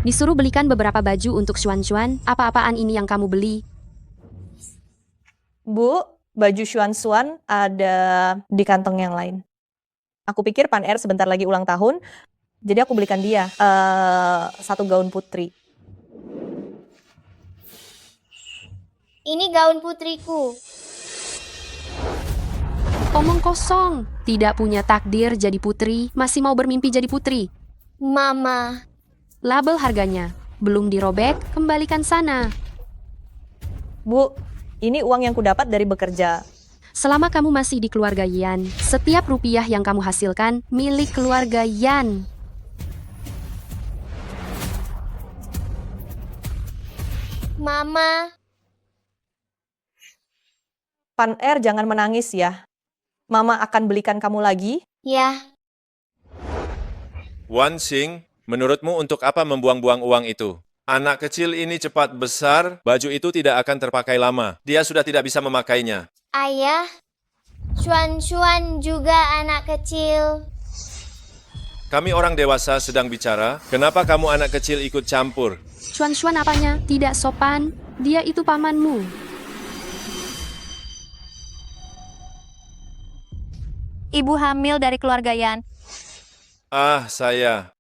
Disuruh belikan beberapa baju untuk Xuan-Xuan. Apa-apaan ini yang kamu beli? Bu, baju Xuan-Xuan ada di kantong yang lain. Aku pikir Pan R sebentar lagi ulang tahun, jadi aku belikan dia satu gaun putri. Ini gaun putriku. Omong kosong. Tidak punya takdir jadi putri, masih mau bermimpi jadi putri. Mama. Label harganya. Belum dirobek, kembalikan sana. Bu, ini uang yang kudapat dari bekerja. Selama kamu masih di keluarga Yan, setiap rupiah yang kamu hasilkan milik keluarga Yan. Mama. Pan R, jangan menangis ya. Mama akan belikan kamu lagi. Ya. Wan Xing, menurutmu untuk apa membuang-buang uang itu? Anak kecil ini cepat besar, baju itu tidak akan terpakai lama. Dia sudah tidak bisa memakainya. Ayah. Xuan-Xuan juga anak kecil. Kami orang dewasa sedang bicara, kenapa kamu anak kecil ikut campur? Xuan-Xuan apanya? Tidak sopan. Dia itu pamanmu. Ibu hamil dari keluarga Yan. Ah, saya.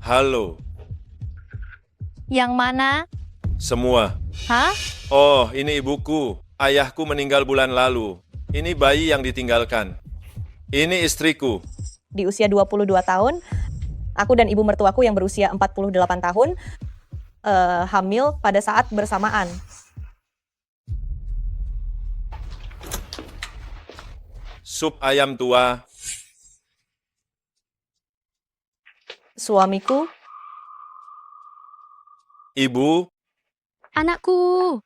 Halo, Yang mana? semua. Hah? Oh, ini ibuku. Ayahku meninggal bulan lalu. Ini bayi yang ditinggalkan. Ini istriku. Di usia 22 tahun, aku dan ibu mertuaku yang berusia 48 tahun, hamil pada saat bersamaan. Sup ayam tua. Suamiku, Ibu, Anakku.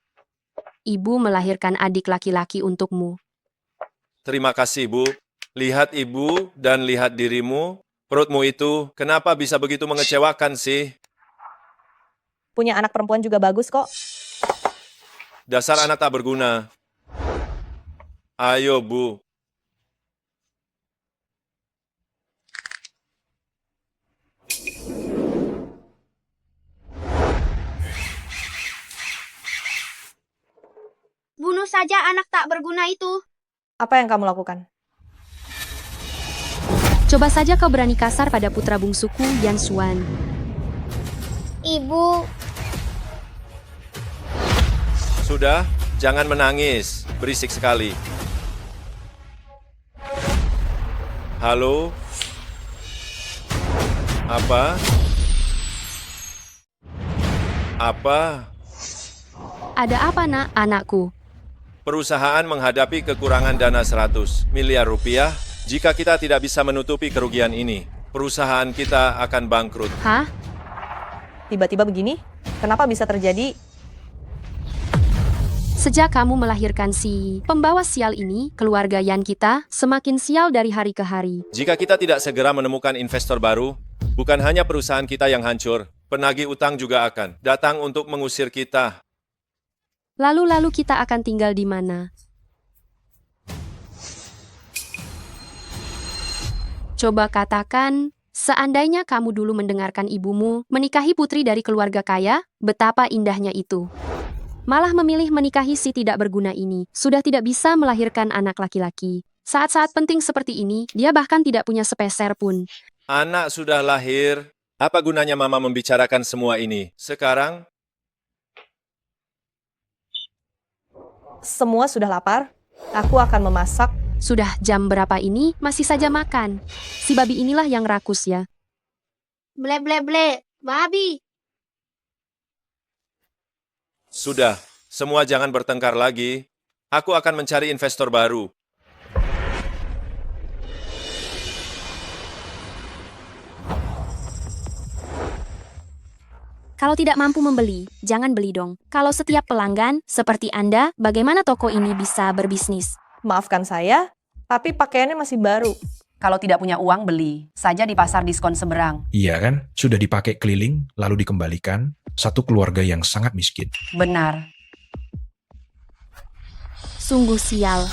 Ibu melahirkan adik laki-laki untukmu. terima kasih, Bu. Lihat ibu dan lihat dirimu. Perutmu itu kenapa bisa begitu mengecewakan sih? punya anak perempuan juga bagus kok. Dasar anak tak berguna. Ayo, Bu. Bunuh saja anak tak berguna itu. Apa yang kamu lakukan? Coba saja kau berani kasar pada putra bungsuku, Yan Xuan. Ibu. Sudah, jangan menangis. Berisik sekali. Halo? Apa? Apa? Ada apa, nak, anakku? Perusahaan menghadapi kekurangan dana 100 miliar rupiah. Jika kita tidak bisa menutupi kerugian ini, perusahaan kita akan bangkrut. Hah? Tiba-tiba begini? Kenapa bisa terjadi? Sejak kamu melahirkan si pembawa sial ini, keluarga Yan kita semakin sial dari hari ke hari. Jika kita tidak segera menemukan investor baru, bukan hanya perusahaan kita yang hancur, penagih utang juga akan datang untuk mengusir kita. Lalu kita akan tinggal di mana? Coba katakan, seandainya kamu dulu mendengarkan ibumu menikahi putri dari keluarga kaya, betapa indahnya itu. Malah memilih menikahi si tidak berguna ini, sudah tidak bisa melahirkan anak laki-laki. Saat-saat penting seperti ini, dia bahkan tidak punya sepeser pun. Anak sudah lahir, apa gunanya mama membicarakan semua ini? Sekarang, Semua sudah lapar. Aku akan memasak. Sudah jam berapa ini, masih saja makan. Si babi inilah yang rakus ya. Ble ble ble. Babi. sudah, semua jangan bertengkar lagi. Aku akan mencari investor baru. Kalau tidak mampu membeli, jangan beli dong. Kalau setiap pelanggan, seperti Anda, bagaimana toko ini bisa berbisnis? Maafkan saya, tapi pakaiannya masih baru. Kalau tidak punya uang, beli saja di pasar diskon seberang. Iya kan? Sudah dipakai keliling, lalu dikembalikan. Satu keluarga yang sangat miskin. Benar. Sungguh sial.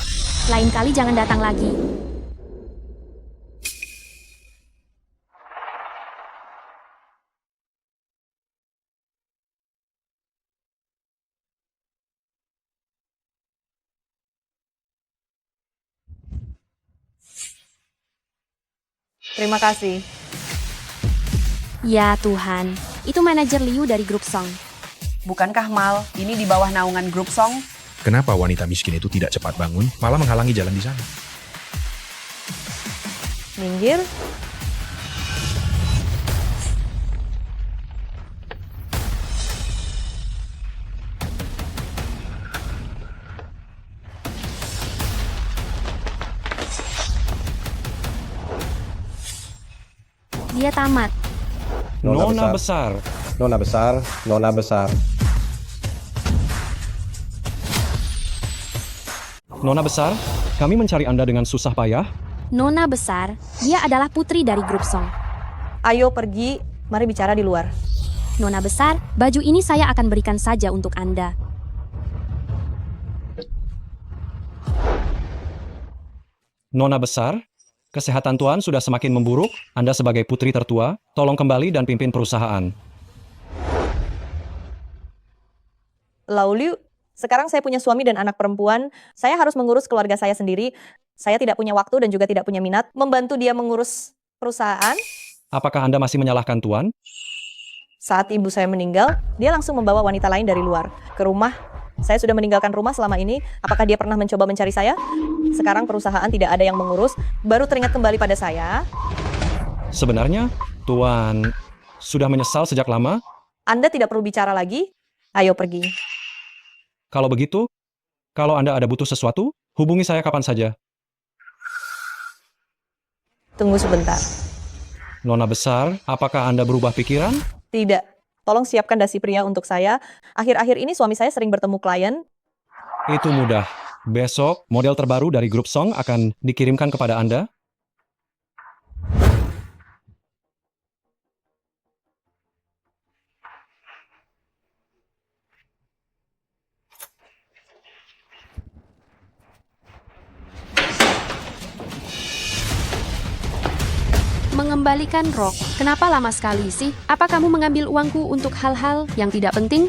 Lain kali jangan datang lagi. Terima kasih. Ya Tuhan, itu manajer Liu dari grup Song. Bukankah Mal, ini di bawah naungan grup Song? Kenapa wanita miskin itu tidak cepat bangun, malah menghalangi jalan di sana? Minggir. Dia tamat. Nona besar. Nona besar. Nona besar. Nona besar, kami mencari Anda dengan susah payah. Nona besar, dia adalah putri dari grup Song. Ayo pergi, mari bicara di luar. Nona besar, baju ini saya akan berikan saja untuk Anda. Nona besar, kesehatan Tuan sudah semakin memburuk. Anda sebagai putri tertua, tolong kembali dan pimpin perusahaan. Lauliu, sekarang saya punya suami dan anak perempuan. Saya harus mengurus keluarga saya sendiri. Saya tidak punya waktu dan juga tidak punya minat membantu dia mengurus perusahaan. Apakah Anda masih menyalahkan Tuan? Saat ibu saya meninggal, dia langsung membawa wanita lain dari luar ke rumah. Saya sudah meninggalkan rumah selama ini. Apakah dia pernah mencoba mencari saya? Sekarang perusahaan tidak ada yang mengurus, baru teringat kembali pada saya. Sebenarnya, Tuan sudah menyesal sejak lama. Anda tidak perlu bicara lagi. Ayo pergi. Kalau begitu, kalau Anda ada butuh sesuatu, hubungi saya kapan saja. Tunggu sebentar. Nona besar, apakah Anda berubah pikiran? Tidak. Tolong siapkan dasi pria untuk saya. Akhir-akhir ini suami saya sering bertemu klien. Itu mudah. Besok, model terbaru dari grup Song akan dikirimkan kepada Anda. Mengembalikan rok. Kenapa lama sekali sih? Apa kamu mengambil uangku untuk hal-hal yang tidak penting?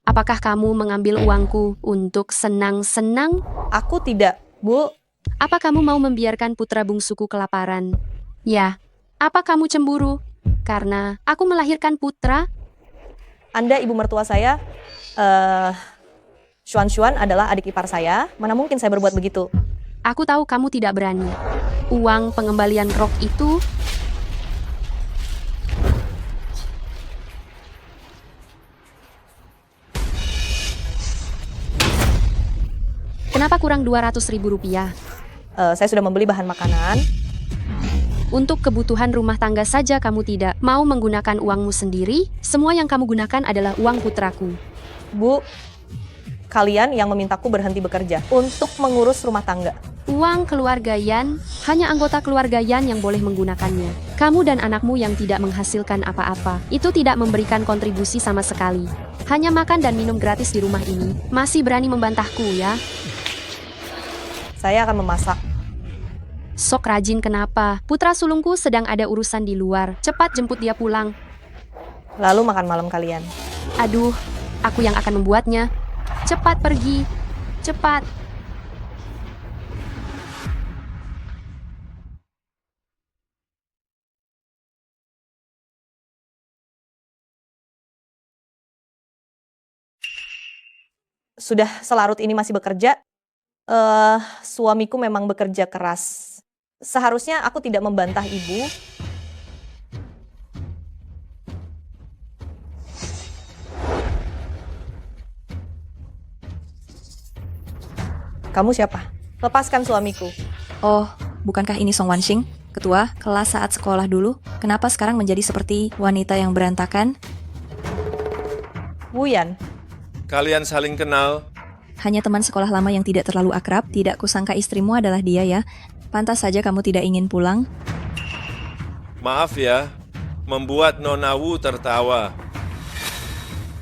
Apakah kamu mengambil uangku untuk senang-senang? Aku tidak, Bu. Apa kamu mau membiarkan putra bungsuku kelaparan? Ya. Apa kamu cemburu? Karena aku melahirkan putra? Anda ibu mertua saya. Xuan adalah adik ipar saya. Mana mungkin saya berbuat begitu? Aku tahu kamu tidak berani. Uang pengembalian rok itu... Kenapa kurang 200.000 rupiah? Saya sudah membeli bahan makanan. Untuk kebutuhan rumah tangga saja kamu tidak mau menggunakan uangmu sendiri? Semua yang kamu gunakan adalah uang putraku. Bu, kalian yang memintaku berhenti bekerja untuk mengurus rumah tangga. Uang keluarga Yan, hanya anggota keluarga Yan yang boleh menggunakannya. Kamu dan anakmu yang tidak menghasilkan apa-apa, itu tidak memberikan kontribusi sama sekali. Hanya makan dan minum gratis di rumah ini. Masih berani membantahku ya? Saya akan memasak. Sok rajin kenapa? Putra sulungku sedang ada urusan di luar. Cepat jemput dia pulang. Lalu makan malam kalian. Aduh, aku yang akan membuatnya. Cepat pergi. Cepat. Sudah selarut ini masih bekerja. Suamiku memang bekerja keras. Seharusnya aku tidak membantah ibu. Kamu siapa? Lepaskan suamiku. Oh, bukankah ini Song Wanxing? Ketua, kelas saat sekolah dulu. Kenapa sekarang menjadi seperti wanita yang berantakan? Wu Yan. Kalian saling kenal? Hanya teman sekolah lama yang tidak terlalu akrab. Tidak kusangka istrimu adalah dia ya. Pantas saja kamu tidak ingin pulang. Maaf ya, membuat Nona Wu tertawa.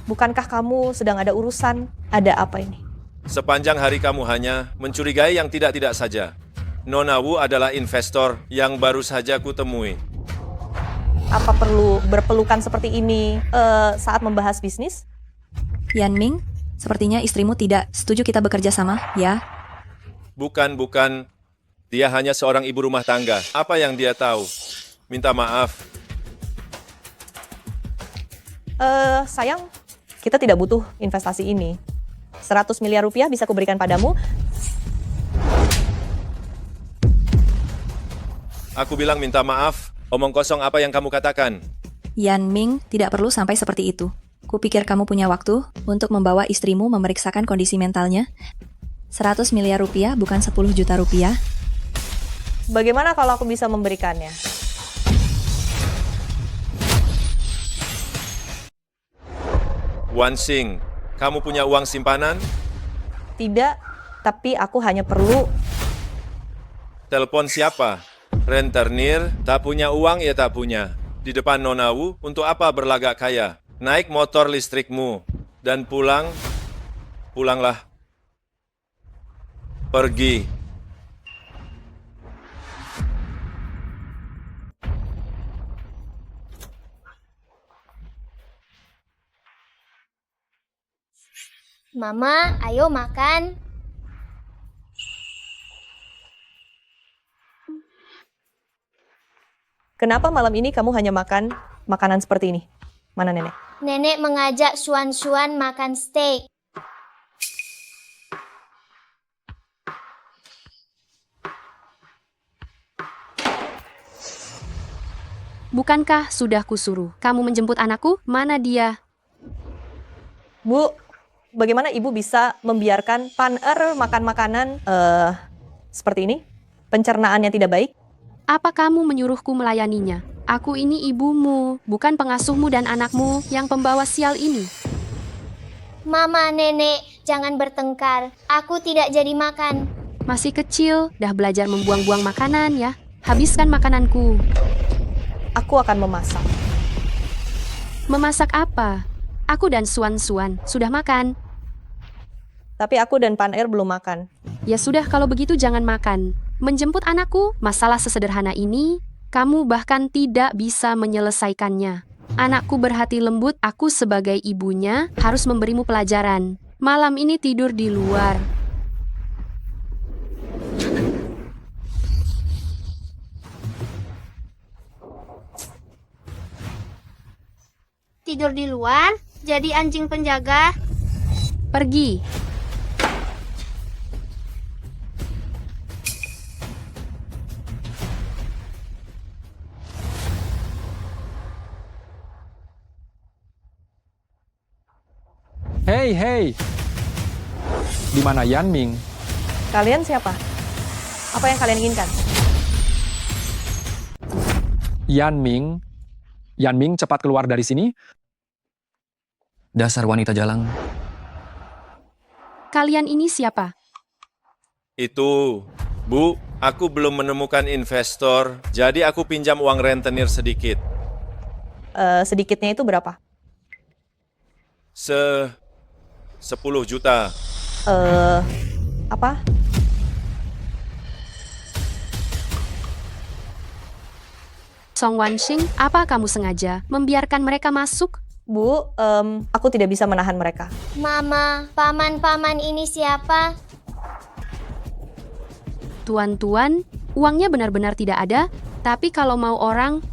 Bukankah kamu sedang ada urusan? Ada apa ini? Sepanjang hari kamu hanya mencurigai yang tidak-tidak saja. Nona Wu adalah investor yang baru saja kutemui. Apa perlu berpelukan seperti ini saat membahas bisnis? Yan Ming, sepertinya istrimu tidak setuju kita bekerja sama, ya? Bukan. Dia hanya seorang ibu rumah tangga. Apa yang dia tahu? Minta maaf. Sayang, kita tidak butuh investasi ini. 100 miliar rupiah bisa kuberikan padamu. Aku bilang minta maaf. Omong kosong apa yang kamu katakan? Yan Ming, tidak perlu sampai seperti itu. Kupikir kamu punya waktu untuk membawa istrimu memeriksakan kondisi mentalnya. 100 miliar rupiah bukan 10 juta rupiah. Bagaimana kalau aku bisa memberikannya? Wan Xing, kamu punya uang simpanan? Tidak, tapi aku hanya perlu... Telepon siapa? Rentenir, tak punya uang ya tak punya. Di depan Nona Wu, untuk apa berlagak kaya? Naik motor listrikmu, dan pulanglah. Pergi. Mama, ayo makan. Kenapa malam ini kamu hanya makan makanan seperti ini? Mana nenek? Nenek mengajak Suan-Suan makan steak. Bukankah sudah kusuruh kamu menjemput anakku? Mana dia? Bu, bagaimana ibu bisa membiarkan Pan-er makan makanan seperti ini? Pencernaannya tidak baik? Apa kamu menyuruhku melayaninya? Aku ini ibumu, bukan pengasuhmu dan anakmu yang pembawa sial ini. Mama, nenek, jangan bertengkar. Aku tidak jadi makan. Masih kecil, dah belajar membuang-buang makanan ya. Habiskan makananku. Aku akan memasak. Memasak apa? Aku dan Suan-Suan sudah makan. Tapi aku dan Pan-er belum makan. Ya sudah, kalau begitu jangan makan. Menjemput anakku, masalah sesederhana ini, kamu bahkan tidak bisa menyelesaikannya. Anakku berhati lembut, aku sebagai ibunya harus memberimu pelajaran. Malam ini tidur di luar. Tidur di luar, jadi anjing penjaga. Pergi. Hei. Di mana Yan Ming? Kalian siapa? Apa yang kalian inginkan? Yan Ming, cepat keluar dari sini. Dasar wanita jalang. Kalian ini siapa? Itu, Bu, aku belum menemukan investor, jadi aku pinjam uang rentenir sedikit. Sedikitnya itu berapa? 10 juta. Apa? Song Wanxing, apa kamu sengaja membiarkan mereka masuk? Bu, aku tidak bisa menahan mereka. Mama, paman-paman ini siapa? Tuan-tuan, uangnya benar-benar tidak ada, tapi kalau mau orang,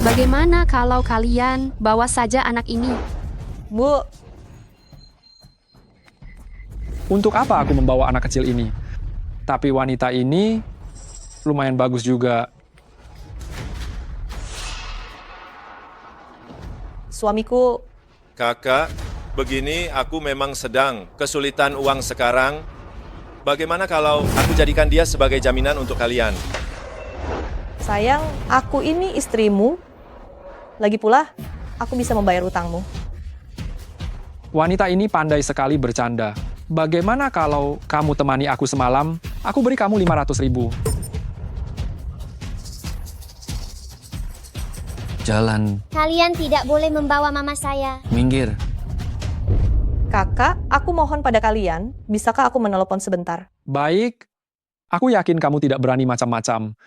bagaimana kalau kalian bawa saja anak ini? Bu, Untuk apa aku membawa anak kecil ini? Tapi wanita ini lumayan bagus juga. suamiku... Kakak, begini aku memang sedang kesulitan uang sekarang. Bagaimana kalau aku jadikan dia sebagai jaminan untuk kalian? Sayang, aku ini istrimu. Lagi pula, aku bisa membayar utangmu. Wanita ini pandai sekali bercanda. Bagaimana kalau kamu temani aku semalam? Aku beri kamu 500.000. Jalan. Kalian tidak boleh membawa mama saya. Minggir. Kakak, aku mohon pada kalian, bisakah aku menelepon sebentar? Baik, aku yakin kamu tidak berani macam-macam.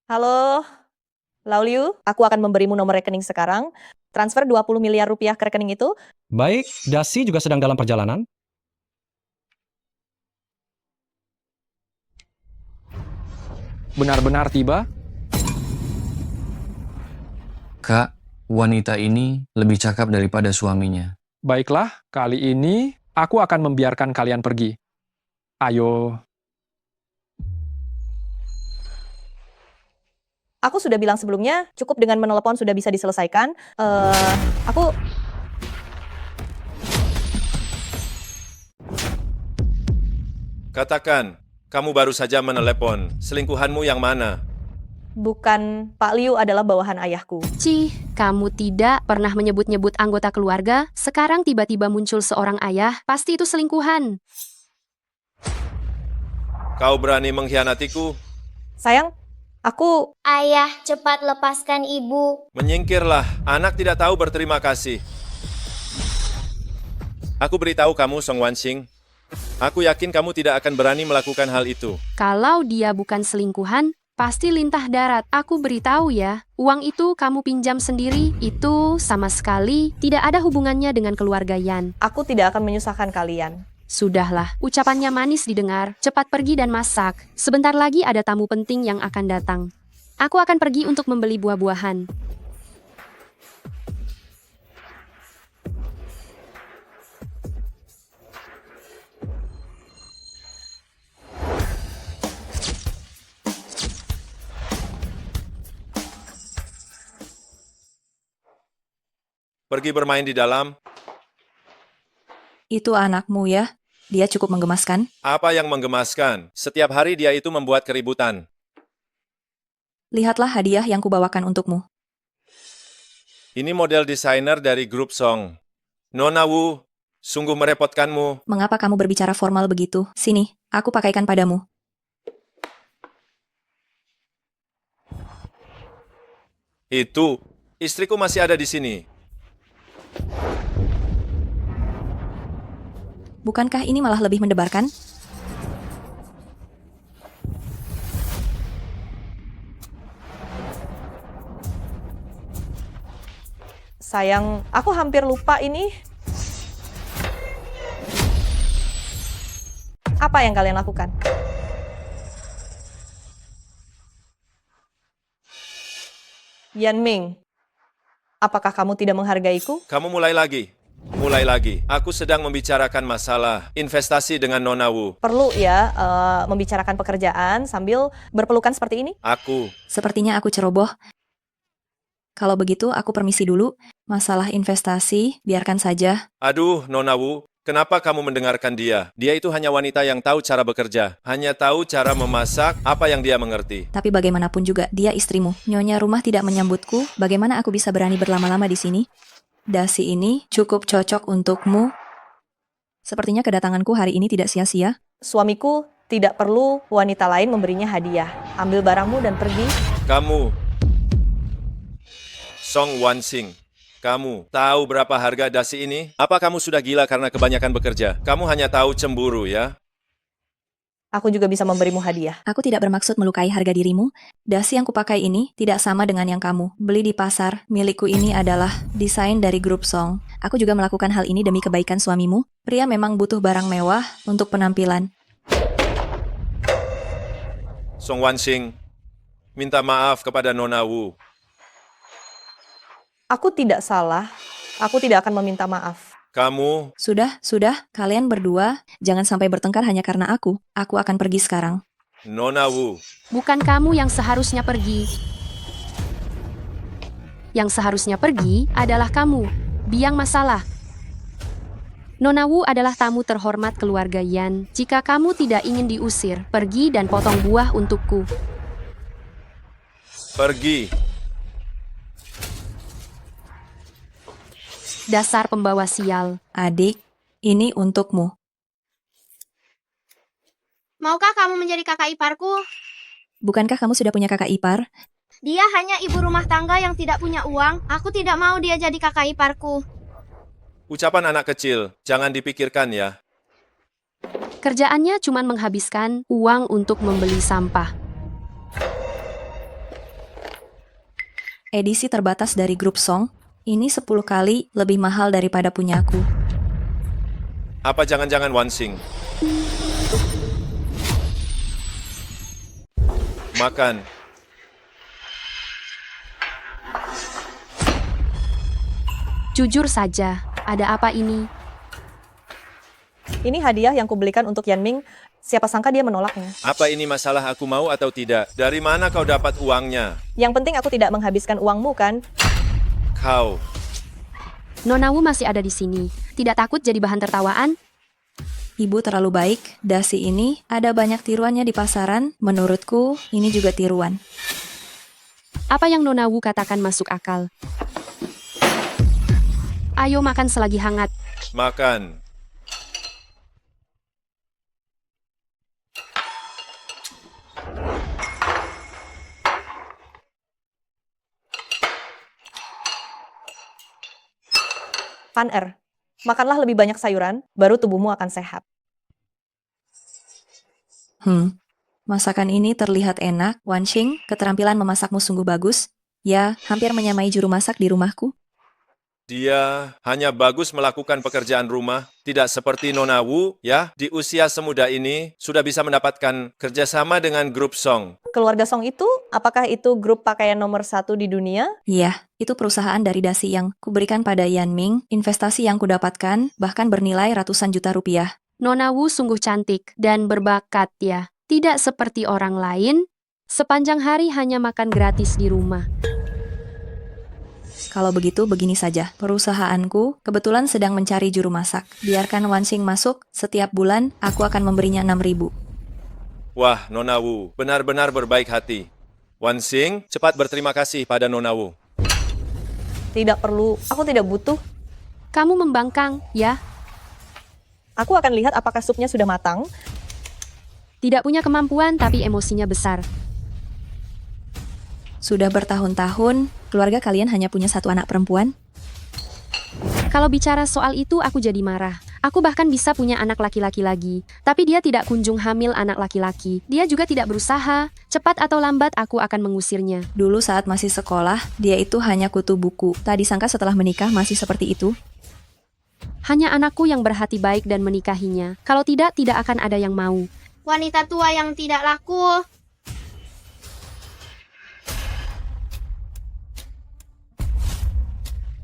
Halo, Lau Liu, aku akan memberimu nomor rekening sekarang. Transfer 20 miliar rupiah ke rekening itu. Baik, Dasi juga sedang dalam perjalanan. benar-benar tiba? Kak, wanita ini lebih cakap daripada suaminya. Baiklah, kali ini aku akan membiarkan kalian pergi. Ayo, Aku sudah bilang sebelumnya, cukup dengan menelepon sudah bisa diselesaikan. Aku Katakan, kamu baru saja menelepon. Selingkuhanmu yang mana? bukan Pak Liu adalah bawahan ayahku. Cih, kamu tidak pernah menyebut-nyebut anggota keluarga, sekarang tiba-tiba muncul seorang ayah, pasti itu selingkuhan. Kau berani mengkhianatiku? Sayang, aku Ayah, cepat lepaskan ibu. Menyingkirlah, anak tidak tahu berterima kasih. Aku beritahu kamu, Song Wanxing. Aku yakin kamu tidak akan berani melakukan hal itu. Kalau dia bukan selingkuhan, pasti lintah darat. Aku beritahu ya, uang itu kamu pinjam sendiri, itu sama sekali tidak ada hubungannya dengan keluarga Yan. aku tidak akan menyusahkan kalian. Sudahlah, ucapannya manis didengar, cepat pergi dan masak. Sebentar lagi ada tamu penting yang akan datang. Aku akan pergi untuk membeli buah-buahan. Pergi bermain di dalam. Itu anakmu ya? Dia cukup menggemaskan. Apa yang menggemaskan? Setiap hari dia itu membuat keributan. Lihatlah hadiah yang kubawakan untukmu. Ini model desainer dari grup Song. Nona Wu, sungguh merepotkanmu. Mengapa kamu berbicara formal begitu? Sini, aku pakaikan padamu. Itu, istriku masih ada di sini. Bukankah ini malah lebih mendebarkan? Sayang, aku hampir lupa ini. Apa yang kalian lakukan? Yan Ming, apakah kamu tidak menghargaiku? Kamu mulai lagi. Mulai lagi. Aku sedang membicarakan masalah investasi dengan Nona Wu. Perlu ya membicarakan pekerjaan sambil berpelukan seperti ini? Aku. Sepertinya aku ceroboh. Kalau begitu, aku permisi dulu. Masalah investasi, biarkan saja. Aduh, Nona Wu. Kenapa kamu mendengarkan dia? Dia itu hanya wanita yang tahu cara bekerja. Hanya tahu cara memasak, apa yang dia mengerti. Tapi bagaimanapun juga, dia istrimu. Nyonya rumah tidak menyambutku. Bagaimana aku bisa berani berlama-lama di sini? Dasi ini cukup cocok untukmu. Sepertinya kedatanganku hari ini tidak sia-sia. Suamiku tidak perlu wanita lain memberinya hadiah. Ambil barangmu dan pergi. Kamu, Song Wanxing, kamu tahu berapa harga dasi ini? Apa kamu sudah gila karena kebanyakan bekerja? Kamu hanya tahu cemburu, ya? Aku juga bisa memberimu hadiah. Aku tidak bermaksud melukai harga dirimu. Dasi yang kupakai ini tidak sama dengan yang kamu beli di pasar. Milikku ini adalah desain dari grup Song. Aku juga melakukan hal ini demi kebaikan suamimu. Pria memang butuh barang mewah untuk penampilan. Song Wanxing, minta maaf kepada Nona Wu. Aku tidak salah. Aku tidak akan meminta maaf. Kamu, Sudah, kalian berdua jangan sampai bertengkar hanya karena aku. Aku akan pergi sekarang. Nona Wu. Bukan kamu yang seharusnya pergi. Yang seharusnya pergi adalah kamu. Biang masalah. Nona Wu adalah tamu terhormat keluarga Yan. Jika kamu tidak ingin diusir, pergi dan potong buah untukku. Pergi. Dasar pembawa sial. Adik, ini untukmu. Maukah kamu menjadi kakak iparku? Bukankah kamu sudah punya kakak ipar? Dia hanya ibu rumah tangga yang tidak punya uang. Aku tidak mau dia jadi kakak iparku. Ucapan anak kecil, jangan dipikirkan ya. Kerjaannya cuma menghabiskan uang untuk membeli sampah. Edisi terbatas dari grup Song. Ini 10 kali lebih mahal daripada punyaku. Apa jangan-jangan Wanxing? Makan. Jujur saja, ada apa ini? Ini hadiah yang kubelikan untuk Yanming. Siapa sangka dia menolaknya. Apa ini masalah aku mau atau tidak? Dari mana kau dapat uangnya? Yang penting aku tidak menghabiskan uangmu, kan? Kau. Nona Wu masih ada di sini. Tidak takut jadi bahan tertawaan? Ibu terlalu baik. Dasi ini ada banyak tiruannya di pasaran. Menurutku, ini juga tiruan. Apa yang Nona Wu katakan masuk akal. Ayo makan selagi hangat. Makan. Pan-er, makanlah lebih banyak sayuran, baru tubuhmu akan sehat. Masakan ini terlihat enak. Wanxing, keterampilan memasakmu sungguh bagus. Ya, hampir menyamai juru masak di rumahku. Dia hanya bagus melakukan pekerjaan rumah, tidak seperti Nona Wu, ya. Di usia semuda ini, sudah bisa mendapatkan kerjasama dengan grup Song. Keluarga Song itu, apakah itu grup pakaian nomor 1 di dunia? Iya, itu perusahaan dari dasi yang kuberikan pada Yanming. Investasi yang kudapatkan bahkan bernilai ratusan juta rupiah. Nona Wu sungguh cantik dan berbakat ya. Tidak seperti orang lain, sepanjang hari hanya makan gratis di rumah. Kalau begitu, begini saja. Perusahaanku kebetulan sedang mencari juru masak. Biarkan Wanxing masuk, setiap bulan aku akan memberinya 6.000. Wah, Nona Wu, benar-benar berbaik hati. Wan Xing, cepat berterima kasih pada Nona Wu. Tidak perlu, aku tidak butuh. Kamu membangkang, ya? Aku akan lihat apakah supnya sudah matang. Tidak punya kemampuan tapi emosinya besar. Sudah bertahun-tahun, keluarga kalian hanya punya satu anak perempuan? Kalau bicara soal itu aku jadi marah. Aku bahkan bisa punya anak laki-laki lagi. Tapi dia tidak kunjung hamil anak laki-laki. Dia juga tidak berusaha. Cepat atau lambat aku akan mengusirnya. Dulu saat masih sekolah, dia itu hanya kutu buku. Tak disangka setelah menikah masih seperti itu. Hanya anakku yang berhati baik dan menikahinya. Kalau tidak, tidak akan ada yang mau. Wanita tua yang tidak laku.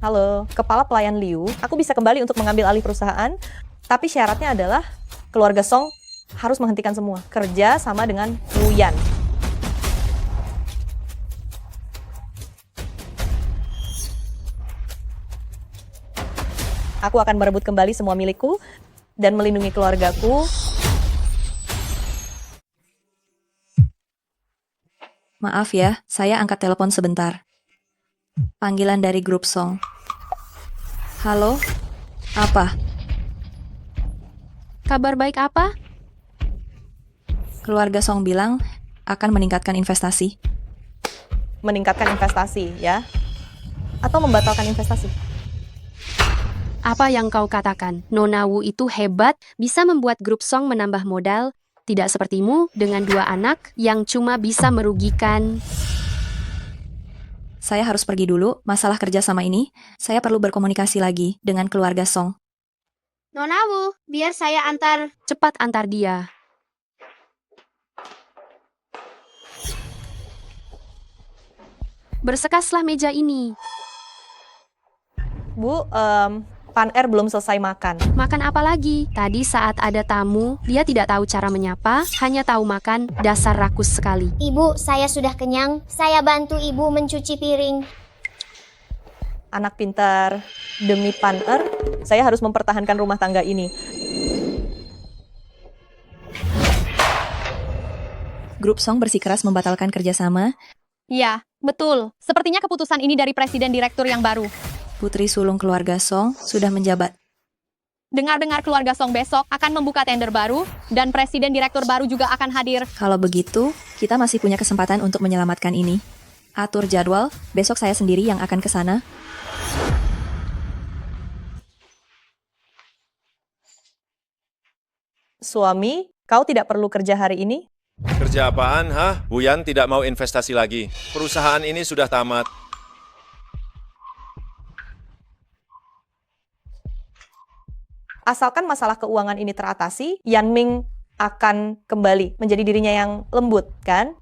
Halo, kepala pelayan Liu, aku bisa kembali untuk mengambil alih perusahaan, tapi syaratnya adalah keluarga Song harus menghentikan semua. Kerja sama dengan Wu Yan. Aku akan merebut kembali semua milikku dan melindungi keluargaku. Maaf ya, saya angkat telepon sebentar. Panggilan dari grup Song. Halo? Apa? Kabar baik apa? Keluarga Song bilang akan meningkatkan investasi. Meningkatkan investasi, ya? Atau membatalkan investasi? Apa yang kau katakan? Nona Wu itu hebat, bisa membuat grup Song menambah modal. Tidak sepertimu dengan 2 anak yang cuma bisa merugikan. Saya harus pergi dulu, masalah kerja sama ini, saya perlu berkomunikasi lagi dengan keluarga Song. Nona Wu, biar saya antar. Cepat antar dia. Bersekaslah meja ini. Bu, Pan-er belum selesai makan. Makan apa lagi? Tadi saat ada tamu, dia tidak tahu cara menyapa, hanya tahu makan, dasar rakus sekali. Ibu, saya sudah kenyang. Saya bantu ibu mencuci piring. Anak pintar, demi Pan-er, saya harus mempertahankan rumah tangga ini. Grup Song bersikeras membatalkan kerjasama. Ya, betul. Sepertinya keputusan ini dari Presiden Direktur yang baru. Putri sulung keluarga Song sudah menjabat. Dengar-dengar keluarga Song besok akan membuka tender baru, dan Presiden Direktur baru juga akan hadir. Kalau begitu, kita masih punya kesempatan untuk menyelamatkan ini. Atur jadwal, besok saya sendiri yang akan ke sana. Suami, kau tidak perlu kerja hari ini? Kerja apaan, hah? Wu Yan tidak mau investasi lagi. Perusahaan ini sudah tamat. Asalkan masalah keuangan ini teratasi, Yanming akan kembali menjadi dirinya yang lembut, kan?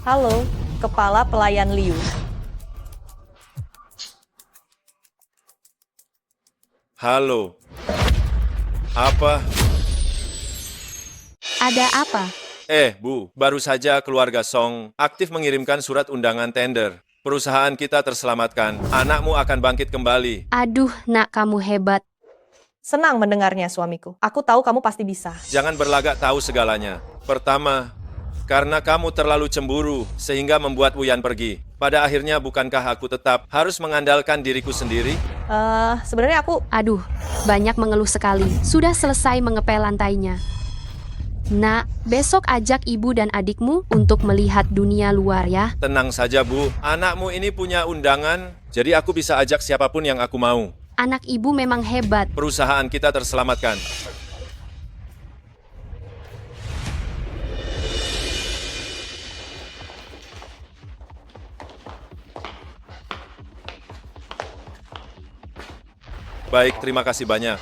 Halo, kepala pelayan Liu. Halo. Apa? Ada apa? Bu, baru saja keluarga Song aktif mengirimkan surat undangan tender. Perusahaan kita terselamatkan. Anakmu akan bangkit kembali. Aduh, nak kamu hebat. Senang mendengarnya, suamiku. Aku tahu kamu pasti bisa. Jangan berlagak tahu segalanya. Pertama, karena kamu terlalu cemburu sehingga membuat Wuyan pergi. Pada akhirnya bukankah aku tetap harus mengandalkan diriku sendiri? Sebenarnya aku... Aduh, banyak mengeluh sekali. Sudah selesai mengepel lantainya. Nak, besok ajak ibu dan adikmu untuk melihat dunia luar ya. Tenang saja, Bu. Anakmu ini punya undangan, jadi aku bisa ajak siapapun yang aku mau. Anak ibu memang hebat. Perusahaan kita terselamatkan. Baik, terima kasih banyak.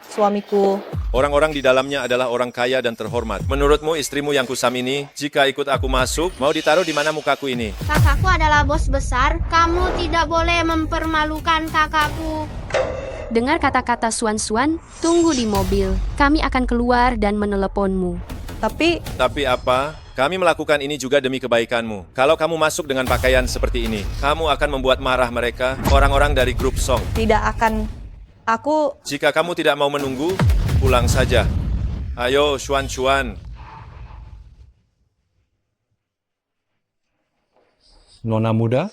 Suamiku, Orang-orang di dalamnya adalah orang kaya dan terhormat. Menurutmu istrimu yang kusam ini, jika ikut aku masuk, mau ditaruh di mana mukaku ini? Kakakku adalah bos besar. Kamu tidak boleh mempermalukan kakakku. Dengar kata-kata Suan-Suan, tunggu di mobil. Kami akan keluar dan meneleponmu. tapi Tapi apa? Kami melakukan ini juga demi kebaikanmu. Kalau kamu masuk dengan pakaian seperti ini, kamu akan membuat marah mereka, orang-orang dari grup Song. tidak akan... Aku... Jika kamu tidak mau menunggu, pulang saja. Ayo, Xuan-Xuan. Nona muda,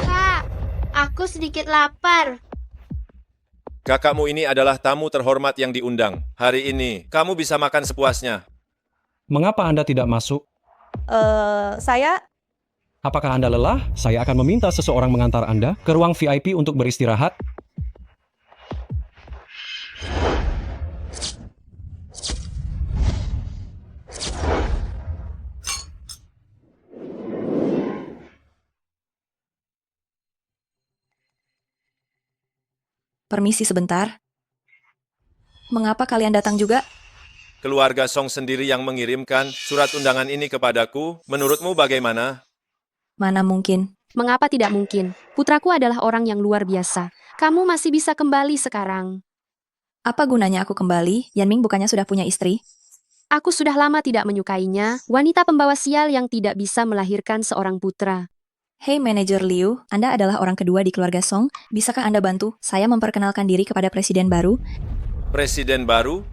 Kak, aku sedikit lapar. Kakakmu ini adalah tamu terhormat yang diundang. Hari ini, kamu bisa makan sepuasnya. mengapa Anda tidak masuk? Saya... Apakah Anda lelah? Saya akan meminta seseorang mengantar Anda ke ruang VIP untuk beristirahat. Permisi sebentar. Mengapa kalian datang juga? Keluarga Song sendiri yang mengirimkan surat undangan ini kepadaku. Menurutmu bagaimana? Mana mungkin. Mengapa tidak mungkin? Putraku adalah orang yang luar biasa. Kamu masih bisa kembali sekarang. Apa gunanya aku kembali? Yanming bukannya sudah punya istri? Aku sudah lama tidak menyukainya, wanita pembawa sial yang tidak bisa melahirkan seorang putra. Hei manajer Liu, Anda adalah orang kedua di keluarga Song. Bisakah Anda bantu saya memperkenalkan diri kepada presiden baru? Presiden baru?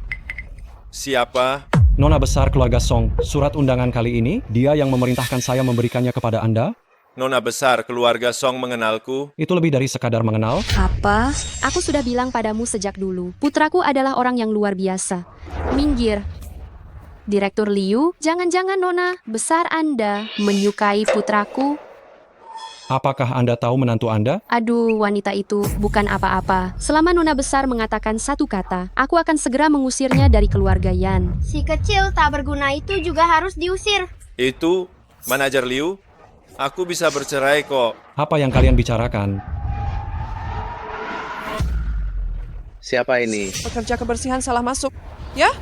Siapa? Nona besar keluarga Song, surat undangan kali ini, dia yang memerintahkan saya memberikannya kepada Anda. Nona besar keluarga Song mengenalku. Itu lebih dari sekadar mengenal. Apa? Aku sudah bilang padamu sejak dulu, putraku adalah orang yang luar biasa. Minggir. Direktur Liu, jangan-jangan Nona besar Anda menyukai putraku? Apakah Anda tahu menantu Anda? Aduh, wanita itu bukan apa-apa. Selama Nona besar mengatakan satu kata, aku akan segera mengusirnya dari keluarga Yan. Si kecil tak berguna itu juga harus diusir. Itu, manajer Liu. Aku bisa bercerai kok. Apa yang kalian bicarakan? Siapa ini? Pekerja kebersihan salah masuk. Ya?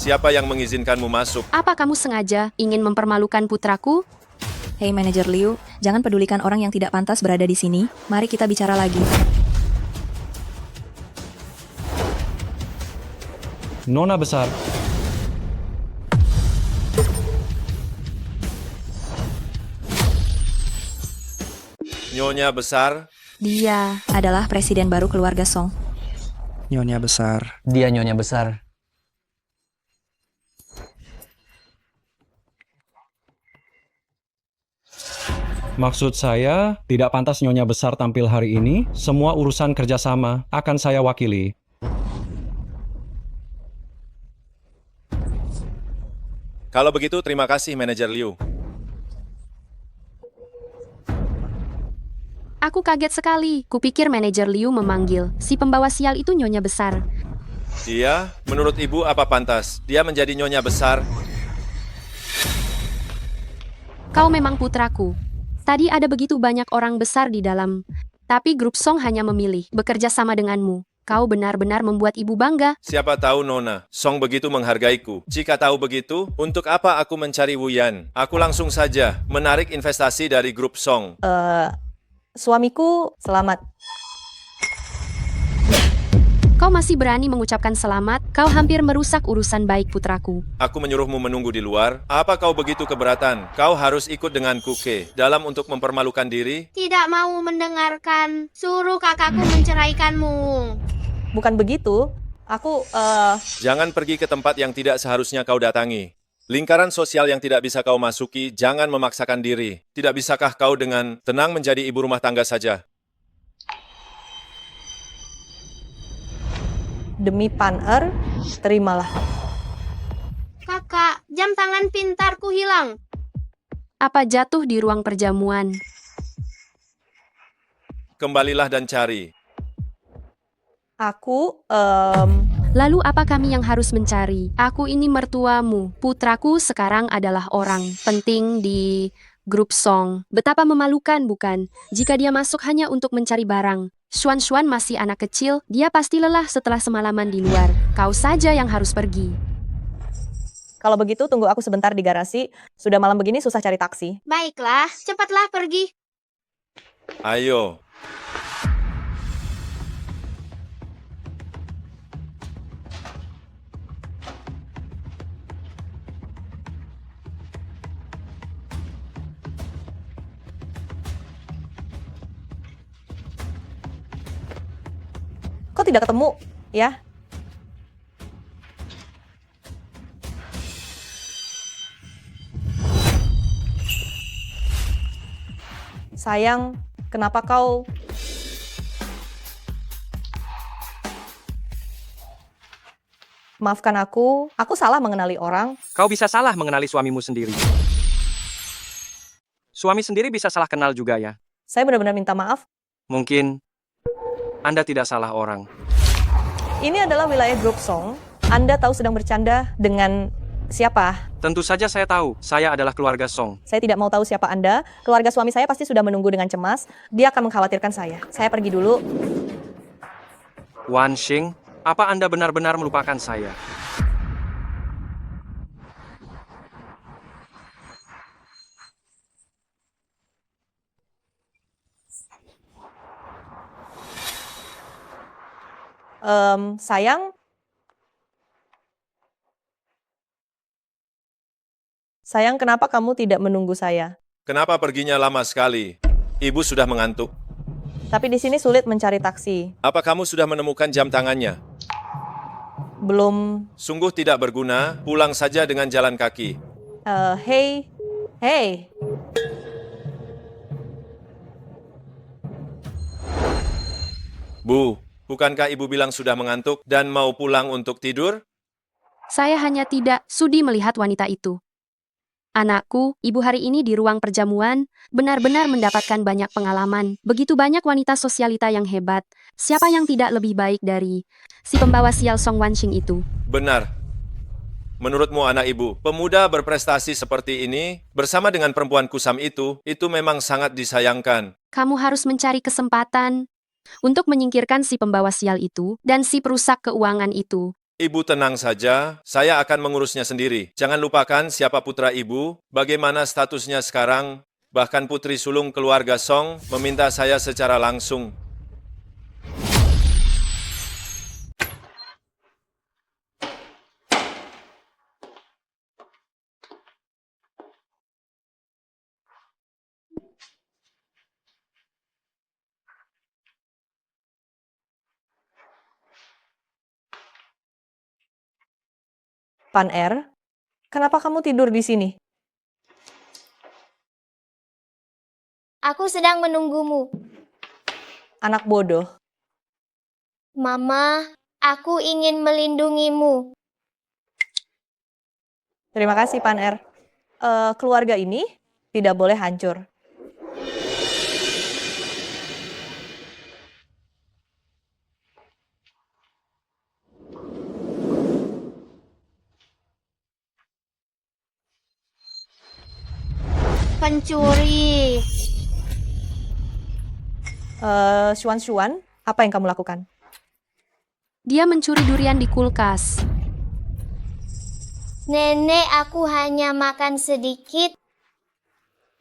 Siapa yang mengizinkanmu masuk? Apa kamu sengaja ingin mempermalukan putraku? Hei manajer Liu, jangan pedulikan orang yang tidak pantas berada di sini. Mari kita bicara lagi. Nona besar, Nyonya besar? Dia adalah presiden baru keluarga Song. Nyonya besar. Dia nyonya besar. maksud saya, tidak pantas Nyonya besar tampil hari ini. Semua urusan kerjasama akan saya wakili. Kalau begitu, terima kasih, manajer Liu. Aku kaget sekali. Kupikir manajer Liu memanggil. Si pembawa sial itu nyonya besar. Dia, menurut ibu apa pantas? Dia menjadi nyonya besar. Kau memang putraku. Tadi ada begitu banyak orang besar di dalam. Tapi grup Song hanya memilih bekerja sama denganmu. Kau benar-benar membuat ibu bangga. Siapa tahu Nona, Song begitu menghargaiku. Jika tahu begitu, untuk apa aku mencari Wu Yan? Aku langsung saja menarik investasi dari grup Song. Suamiku selamat. Kau masih berani mengucapkan selamat? Kau hampir merusak urusan baik putraku. Aku menyuruhmu menunggu di luar. Apa kau begitu keberatan? Kau harus ikut denganku, Ke. Dalam untuk mempermalukan diri. Tidak mau mendengarkan. Suruh kakakku menceraikanmu. Bukan begitu. Aku, Jangan pergi ke tempat yang tidak seharusnya kau datangi. Lingkaran sosial yang tidak bisa kau masuki, jangan memaksakan diri. Tidak bisakah kau dengan tenang menjadi ibu rumah tangga saja? demi Pan-er, terimalah. Kakak, jam tangan pintarku hilang. Apa jatuh di ruang perjamuan? Kembalilah dan cari. Aku, Lalu apa kami yang harus mencari? Aku ini mertuamu. Putraku sekarang adalah orang penting di grup Song. Betapa memalukan, bukan? Jika dia masuk hanya untuk mencari barang. Xuan masih anak kecil, dia pasti lelah setelah semalaman di luar. Kau saja yang harus pergi. Kalau begitu tunggu aku sebentar di garasi. Sudah malam begini susah cari taksi. Baiklah, cepatlah pergi. Ayo. Kok tidak ketemu, ya? Sayang, kenapa kau... Maafkan aku salah mengenali orang. Kau bisa salah mengenali suamimu sendiri. Suami sendiri bisa salah kenal juga ya. Saya benar-benar minta maaf. Mungkin Anda tidak salah orang. Ini adalah wilayah grup Song. Anda tahu sedang bercanda dengan siapa? Tentu saja saya tahu, saya adalah keluarga Song. Saya tidak mau tahu siapa Anda. Keluarga suami saya pasti sudah menunggu dengan cemas. Dia akan mengkhawatirkan saya. Saya pergi dulu. Wan Xing, apa Anda benar-benar melupakan saya? Sayang, kenapa kamu tidak menunggu saya? Kenapa perginya lama sekali? Ibu sudah mengantuk. Tapi di sini sulit mencari taksi. Apa kamu sudah menemukan jam tangannya? Belum. Sungguh tidak berguna, pulang saja dengan jalan kaki. Hey. Bu, bukankah ibu bilang sudah mengantuk dan mau pulang untuk tidur? Saya hanya tidak sudi melihat wanita itu. Anakku, ibu hari ini di ruang perjamuan, benar-benar mendapatkan banyak pengalaman. Begitu banyak wanita sosialita yang hebat. Siapa yang tidak lebih baik dari si pembawa sial Song Wanxing itu? Benar. Menurutmu anak ibu, pemuda berprestasi seperti ini, bersama dengan perempuan kusam itu memang sangat disayangkan. Kamu harus mencari kesempatan untuk menyingkirkan si pembawa sial itu dan si perusak keuangan itu. Ibu tenang saja, saya akan mengurusnya sendiri. Jangan lupakan siapa putra ibu, bagaimana statusnya sekarang. Bahkan putri sulung keluarga Song meminta saya secara langsung. Pan-er, kenapa kamu tidur di sini? Aku sedang menunggumu. Anak bodoh. Mama, aku ingin melindungimu. Terima kasih, Pan-er. Keluarga ini tidak boleh hancur. pencuri. Xuan, apa yang kamu lakukan? Dia mencuri durian di kulkas. Nenek, aku hanya makan sedikit.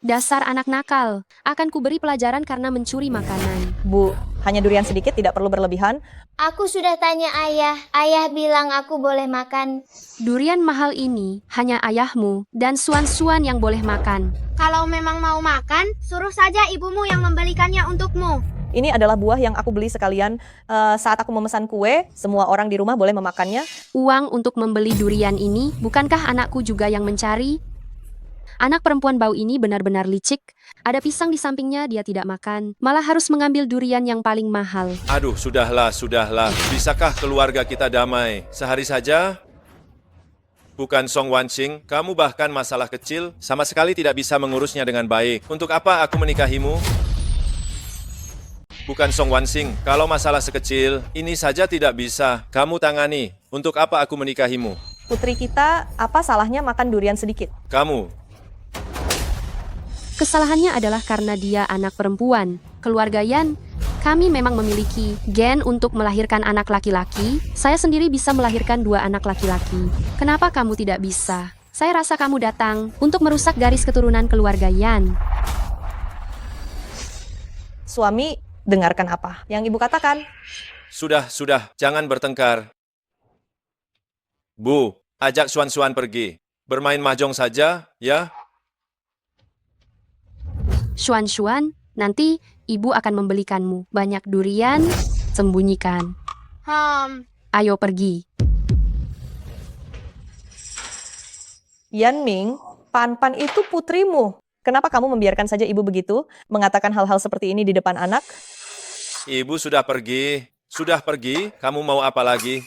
Dasar anak nakal, akan kuberi pelajaran karena mencuri makanan. Bu, hanya durian sedikit, tidak perlu berlebihan. Aku sudah tanya ayah. Ayah bilang aku boleh makan. Durian mahal ini hanya ayahmu dan Xuan yang boleh makan. Kalau memang mau makan, suruh saja ibumu yang membelikannya untukmu. Ini adalah buah yang aku beli sekalian saat aku memesan kue, semua orang di rumah boleh memakannya. Uang untuk membeli durian ini, bukankah anakku juga yang mencari? Anak perempuan bau ini benar-benar licik. Ada pisang di sampingnya, dia tidak makan. Malah harus mengambil durian yang paling mahal. Aduh, sudahlah. Bisakah keluarga kita damai? Sehari saja? Bukan Song Wanqing, kamu bahkan masalah kecil sama sekali tidak bisa mengurusnya dengan baik. Untuk apa aku menikahimu? Bukan Song Wanqing, kalau masalah sekecil, ini saja tidak bisa kamu tangani. Untuk apa aku menikahimu? Putri kita, apa salahnya makan durian sedikit? Kamu. Kesalahannya adalah karena dia anak perempuan. Keluarga Yan, kami memang memiliki gen untuk melahirkan anak laki-laki. Saya sendiri bisa melahirkan 2 anak laki-laki. Kenapa kamu tidak bisa? Saya rasa kamu datang untuk merusak garis keturunan keluarga Yan. Suami, dengarkan apa yang ibu katakan. Sudah, jangan bertengkar. Bu, ajak Xuan pergi. Bermain mahjong saja, ya? Xuan, nanti ibu akan membelikanmu banyak durian, sembunyikan. Ayo pergi. Yan Ming, Pan itu putrimu. Kenapa kamu membiarkan saja ibu begitu, mengatakan hal-hal seperti ini di depan anak? Ibu sudah pergi, kamu mau apa lagi?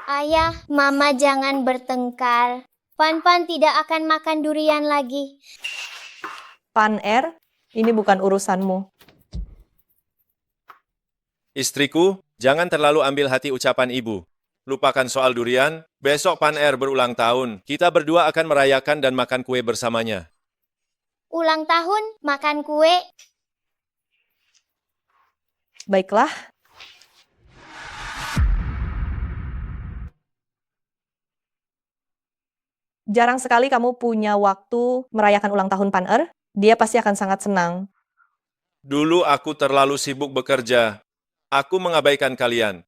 Ayah, Mama jangan bertengkar. Pan tidak akan makan durian lagi. Pan, ini bukan urusanmu. Istriku, jangan terlalu ambil hati ucapan ibu. Lupakan soal durian, besok Pan berulang tahun. Kita berdua akan merayakan dan makan kue bersamanya. Ulang tahun, makan kue. Baiklah. Jarang sekali kamu punya waktu merayakan ulang tahun Pan. Dia pasti akan sangat senang. Dulu aku terlalu sibuk bekerja. Aku mengabaikan kalian.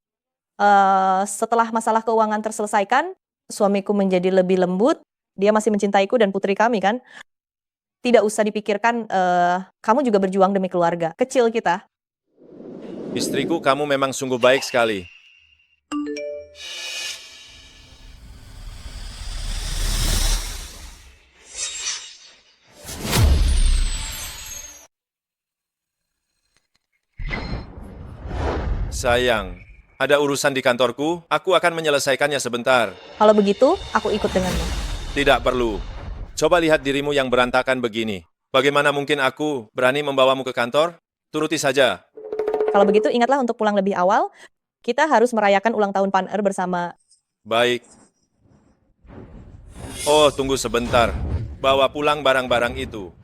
Setelah masalah keuangan terselesaikan, suamiku menjadi lebih lembut. Dia masih mencintaiku dan putri kami kan. Tidak usah dipikirkan, kamu juga berjuang demi keluarga. Kecil kita. Istriku, kamu memang sungguh baik sekali. Sayang, ada urusan di kantorku, aku akan menyelesaikannya sebentar. Kalau begitu, aku ikut denganmu. Tidak perlu. Coba lihat dirimu yang berantakan begini. Bagaimana mungkin aku berani membawamu ke kantor? Turuti saja. Kalau begitu, ingatlah untuk pulang lebih awal. Kita harus merayakan ulang tahun Pan bersama. Baik. Oh, tunggu sebentar. Bawa pulang barang-barang itu.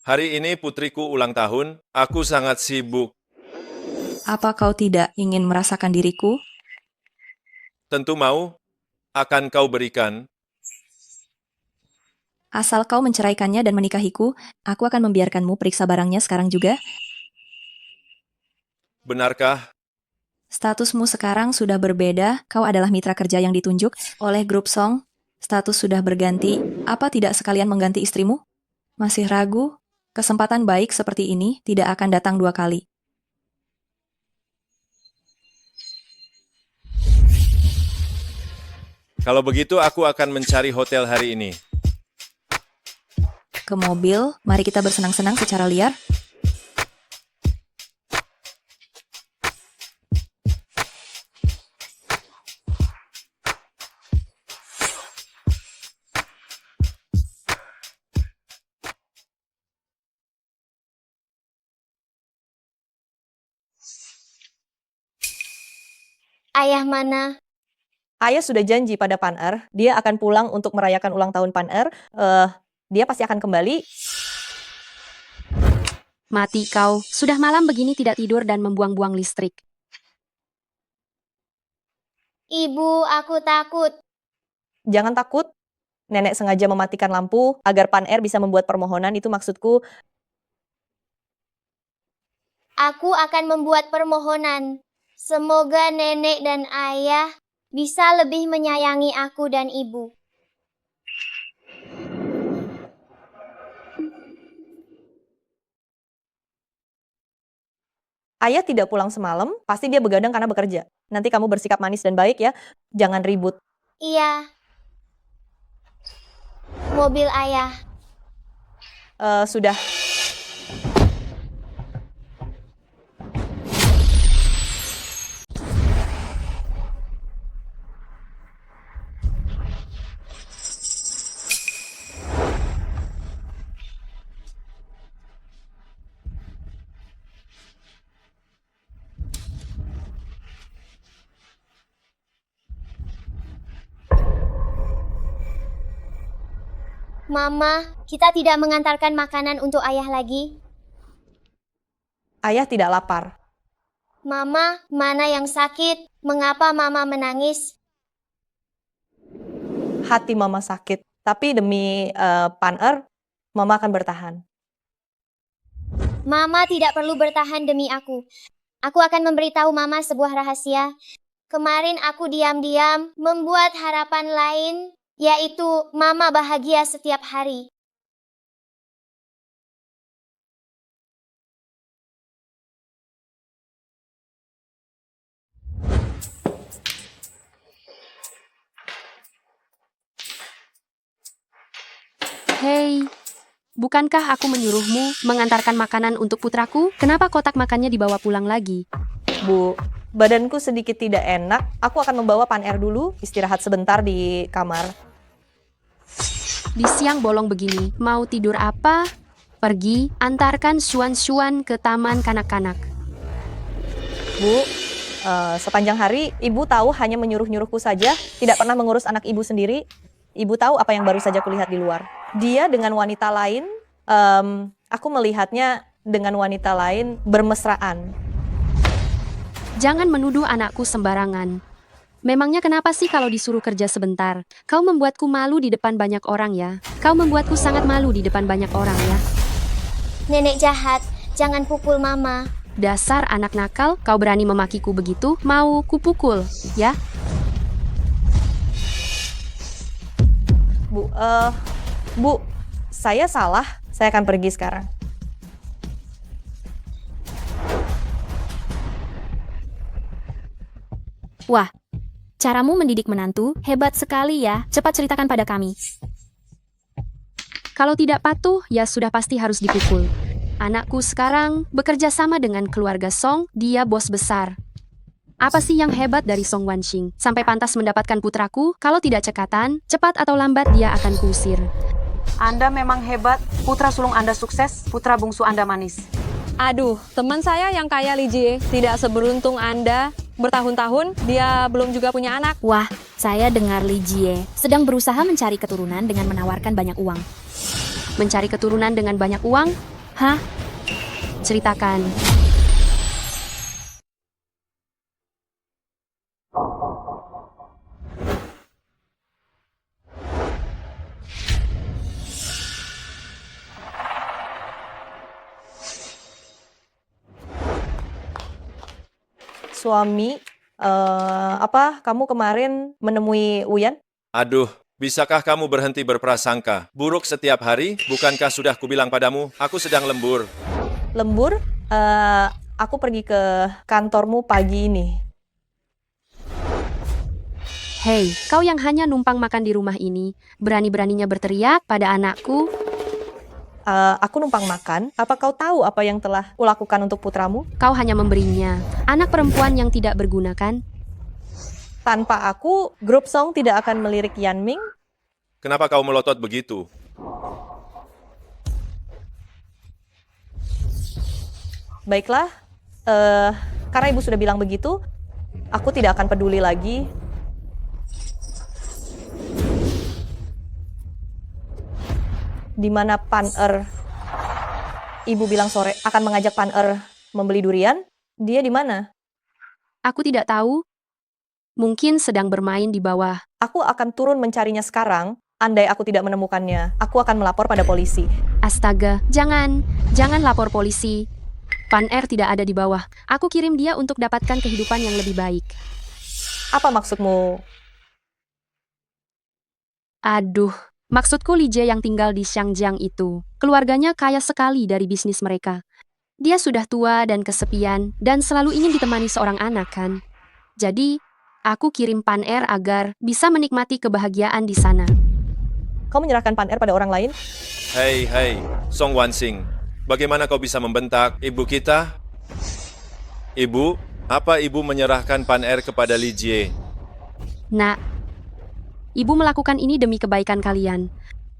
Hari ini putriku ulang tahun, aku sangat sibuk. Apa kau tidak ingin merasakan diriku? Tentu mau, akan kau berikan. Asal kau menceraikannya dan menikahiku, aku akan membiarkanmu periksa barangnya sekarang juga. Benarkah? Statusmu sekarang sudah berbeda, kau adalah mitra kerja yang ditunjuk oleh grup Song. Status sudah berganti, apa tidak sekalian mengganti istrimu? Masih ragu? Kesempatan baik seperti ini tidak akan datang 2 kali. Kalau begitu, aku akan mencari hotel hari ini. Ke mobil, mari kita bersenang-senang secara liar. Ayah mana? Ayah sudah janji pada Pan Er, dia akan pulang untuk merayakan ulang tahun Pan Er. Dia pasti akan kembali. Mati kau, sudah malam begini tidak tidur dan membuang-buang listrik. Ibu, aku takut. Jangan takut. Nenek sengaja mematikan lampu agar Pan Er bisa membuat permohonan, itu maksudku. Aku akan membuat permohonan. Semoga nenek dan ayah bisa lebih menyayangi aku dan ibu. Ayah tidak pulang semalam, pasti dia begadang karena bekerja. Nanti kamu bersikap manis dan baik ya, jangan ribut. Iya. Mobil ayah. Sudah. Mama, kita tidak mengantarkan makanan untuk ayah lagi. Ayah tidak lapar. Mama, mana yang sakit? Mengapa mama menangis? Hati mama sakit, tapi demi Pan Er, mama akan bertahan. Mama tidak perlu bertahan demi aku. Aku akan memberitahu mama sebuah rahasia. Kemarin aku diam-diam membuat harapan lain, yaitu mama bahagia setiap hari. Hei, bukankah aku menyuruhmu mengantarkan makanan untuk putraku? Kenapa kotak makannya dibawa pulang lagi? Bu, badanku sedikit tidak enak. Aku akan membawa Pan Er dulu, istirahat sebentar di kamar. Di siang bolong begini, mau tidur apa? Pergi, antarkan Xuan-Xuan ke taman kanak-kanak. Bu, sepanjang hari ibu tahu hanya menyuruh-nyuruhku saja, tidak pernah mengurus anak ibu sendiri. Ibu tahu apa yang baru saja kulihat di luar. Dia dengan wanita lain, aku melihatnya dengan wanita lain bermesraan. Jangan menuduh anakku sembarangan. Memangnya kenapa sih kalau disuruh kerja sebentar? Kau membuatku malu di depan banyak orang ya. Kau membuatku sangat malu di depan banyak orang ya. Nenek jahat, jangan pukul mama. Dasar anak nakal, kau berani memakiku begitu? Mau kupukul, ya? Bu, saya salah. Saya akan pergi sekarang. Wah, caramu mendidik menantu hebat sekali ya. Cepat ceritakan pada kami. Kalau tidak patuh, ya sudah pasti harus dipukul. Anakku sekarang bekerja sama dengan keluarga Song, dia bos besar. Apa sih yang hebat dari Song Wanxing? Sampai pantas mendapatkan putraku, kalau tidak cekatan, cepat atau lambat dia akan kuusir. Anda memang hebat, putra sulung Anda sukses, putra bungsu Anda manis. Aduh, teman saya yang kaya Li Jie tidak seberuntung Anda. Bertahun-tahun dia belum juga punya anak. Wah, saya dengar Li Jie sedang berusaha mencari keturunan dengan menawarkan banyak uang. Mencari keturunan dengan banyak uang? Hah? Ceritakan. Suami, kamu kemarin menemui Uyan? Aduh, bisakah kamu berhenti berprasangka? Buruk setiap hari, bukankah sudah kubilang padamu, aku sedang lembur. Lembur? Aku pergi ke kantormu pagi ini. Hei, kau yang hanya numpang makan di rumah ini, berani-beraninya berteriak pada anakku. Aku numpang makan. Apa kau tahu apa yang telah kulakukan untuk putramu? Kau hanya memberinya anak perempuan yang tidak berguna, kan? Tanpa aku, grup Song tidak akan melirik Yan Ming. Kenapa kau melotot begitu? Baiklah, karena ibu sudah bilang begitu, Aku tidak akan peduli lagi. Di mana Pan-er, ibu bilang sore akan mengajak Pan-er membeli durian. Dia di mana? Aku tidak tahu. Mungkin sedang bermain di bawah. Aku akan turun mencarinya sekarang. Andai aku tidak menemukannya, aku akan melapor pada polisi. Astaga, jangan lapor polisi. Pan-er tidak ada di bawah. Aku kirim dia untuk dapatkan kehidupan yang lebih baik. Apa maksudmu? Aduh, maksudku Li Jie yang tinggal di Xiangjiang itu. Keluarganya kaya sekali dari bisnis mereka. Dia sudah tua dan kesepian dan selalu ingin ditemani seorang anak kan. Jadi, aku kirim Pan-er agar bisa menikmati kebahagiaan di sana. Kau menyerahkan Pan-er pada orang lain? Hei, Song Wansing. Bagaimana kau bisa membentak ibu kita? Ibu, apa ibu menyerahkan Pan-er kepada Li Jie? Nak, ibu melakukan ini demi kebaikan kalian.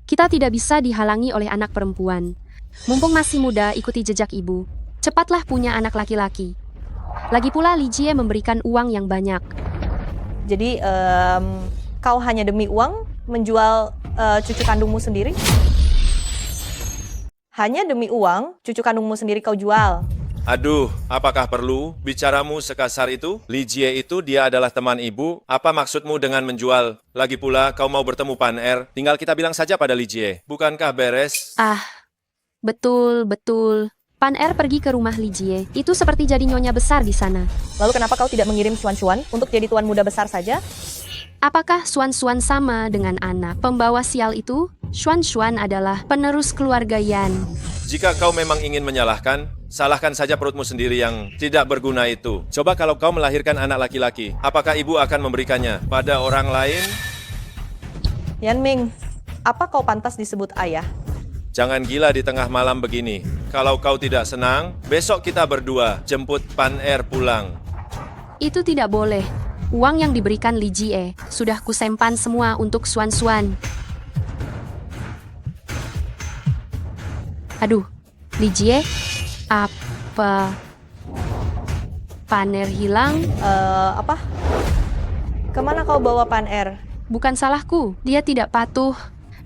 Kita tidak bisa dihalangi oleh anak perempuan. Mumpung masih muda, ikuti jejak ibu. Cepatlah punya anak laki-laki. Lagi pula Li Jie memberikan uang yang banyak. Jadi, kau hanya demi uang menjual cucu kandungmu sendiri? Hanya demi uang, cucu kandungmu sendiri kau jual? Aduh, apakah perlu bicaramu sekasar itu? Li Jie itu dia adalah teman ibu. Apa maksudmu dengan menjual? Lagi pula kau mau bertemu Pan-er, tinggal kita bilang saja pada Li Jie. Bukankah beres? Betul. Pan-er pergi ke rumah Li Jie. Itu seperti jadi nyonya besar di sana. Lalu kenapa kau tidak mengirim Xuan-Xuan untuk jadi tuan muda besar saja? Apakah Xuan-Xuan sama dengan anak pembawa sial itu? Xuan-Xuan adalah penerus keluarga Yan. Jika kau memang ingin menyalahkan, salahkan saja perutmu sendiri yang tidak berguna itu. Coba kalau kau melahirkan anak laki-laki, apakah ibu akan memberikannya pada orang lain? Yan Ming, apa kau pantas disebut ayah? Jangan gila di tengah malam begini. Kalau kau tidak senang, besok kita berdua jemput Pan-er pulang. Itu tidak boleh. Uang yang diberikan Li Jie sudah kusempan semua untuk Xuan-Xuan. Aduh, Li Jie, apa Pan-er hilang? Apa? Kemana kau bawa Pan-er? Bukan salahku, dia tidak patuh.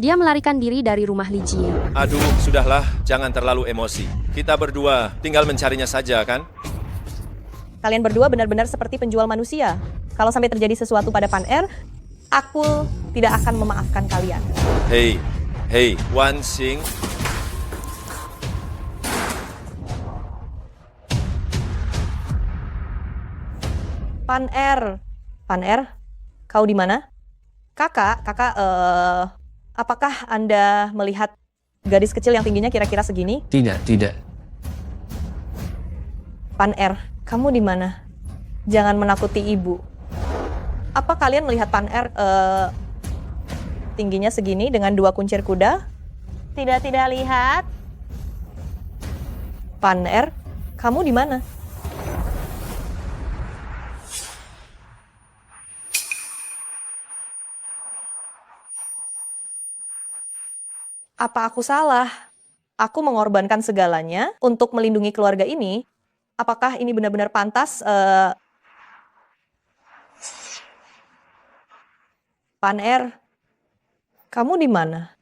Dia melarikan diri dari rumah Li Jie. Aduh, sudahlah, jangan terlalu emosi. Kita berdua tinggal mencarinya saja, kan? Kalian berdua benar-benar seperti penjual manusia. Kalau sampai terjadi sesuatu pada Pan-er, aku tidak akan memaafkan kalian. Hei, Wansing. Pan-er, kau di mana? Kakak, apakah Anda melihat gadis kecil yang tingginya kira-kira segini? Tidak. Pan-er, kamu di mana? Jangan menakuti ibu. Apa kalian melihat Pan-er tingginya segini dengan 2 kuncir kuda? Tidak lihat. Pan-er, kamu di mana? Apa aku salah? Aku mengorbankan segalanya untuk melindungi keluarga ini. Apakah ini benar-benar pantas? Pan-er, kamu di mana?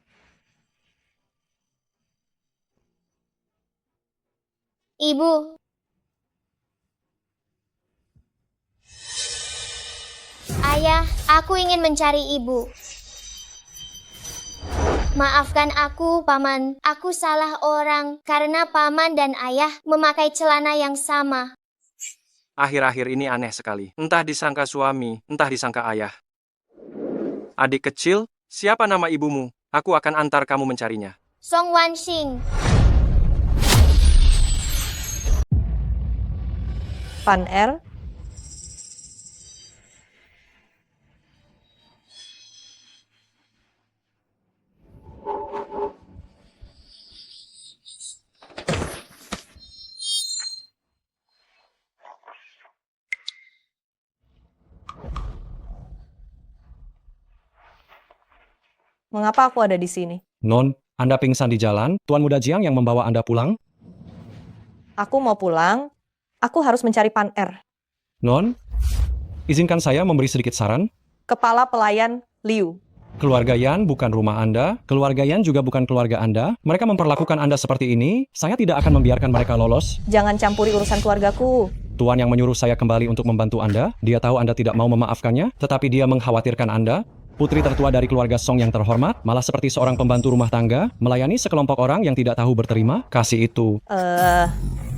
Ibu. Ayah, aku ingin mencari ibu. Maafkan aku, Paman. Aku salah orang karena Paman dan Ayah memakai celana yang sama. Akhir-akhir ini aneh sekali. Entah disangka suami, entah disangka ayah. Adik kecil, siapa nama ibumu? Aku akan antar kamu mencarinya. Song Wansing. Pan-er, mengapa aku ada di sini? Non, Anda pingsan di jalan, Tuan Muda Jiang yang membawa Anda pulang? Aku mau pulang. Aku harus mencari Pan-er. Non, Izinkan saya memberi sedikit saran. Kepala pelayan Liu. Keluarga Yan bukan rumah Anda, keluarga Yan juga bukan keluarga Anda. Mereka memperlakukan Anda seperti ini, saya tidak akan membiarkan mereka lolos. Jangan campuri urusan keluargaku. Tuan yang menyuruh saya kembali untuk membantu Anda, dia tahu Anda tidak mau memaafkannya, tetapi dia mengkhawatirkan Anda. Putri tertua dari keluarga Song yang terhormat, malah seperti seorang pembantu rumah tangga, melayani sekelompok orang yang tidak tahu berterima kasih itu.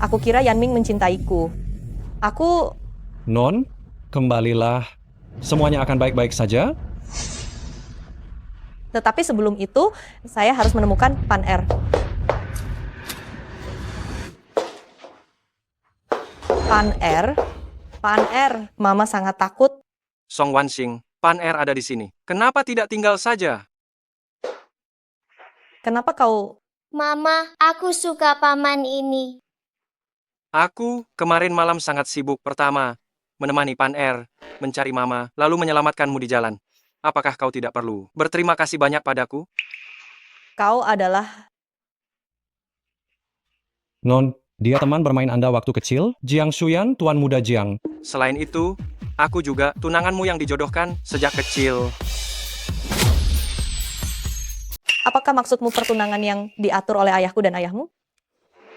Aku kira Yan Ming mencintaiku. Aku... Non, kembalilah. Semuanya akan baik-baik saja. Tetapi sebelum itu, saya harus menemukan Pan Er. Pan Er? Pan Er, Mama sangat takut. Song Wanxing, Pan Er ada di sini. Kenapa tidak tinggal saja? Kenapa kau... Mama, aku suka paman ini. Aku kemarin malam sangat sibuk. Pertama, menemani Pan Er, mencari Mama, lalu menyelamatkanmu di jalan. Apakah kau tidak perlu berterima kasih banyak padaku? Kau adalah... Non, dia teman bermain Anda waktu kecil, Jiang Shuyan, Tuan Muda Jiang. Selain itu, aku juga tunanganmu yang dijodohkan sejak kecil. Apakah maksudmu pertunangan yang diatur oleh ayahku dan ayahmu?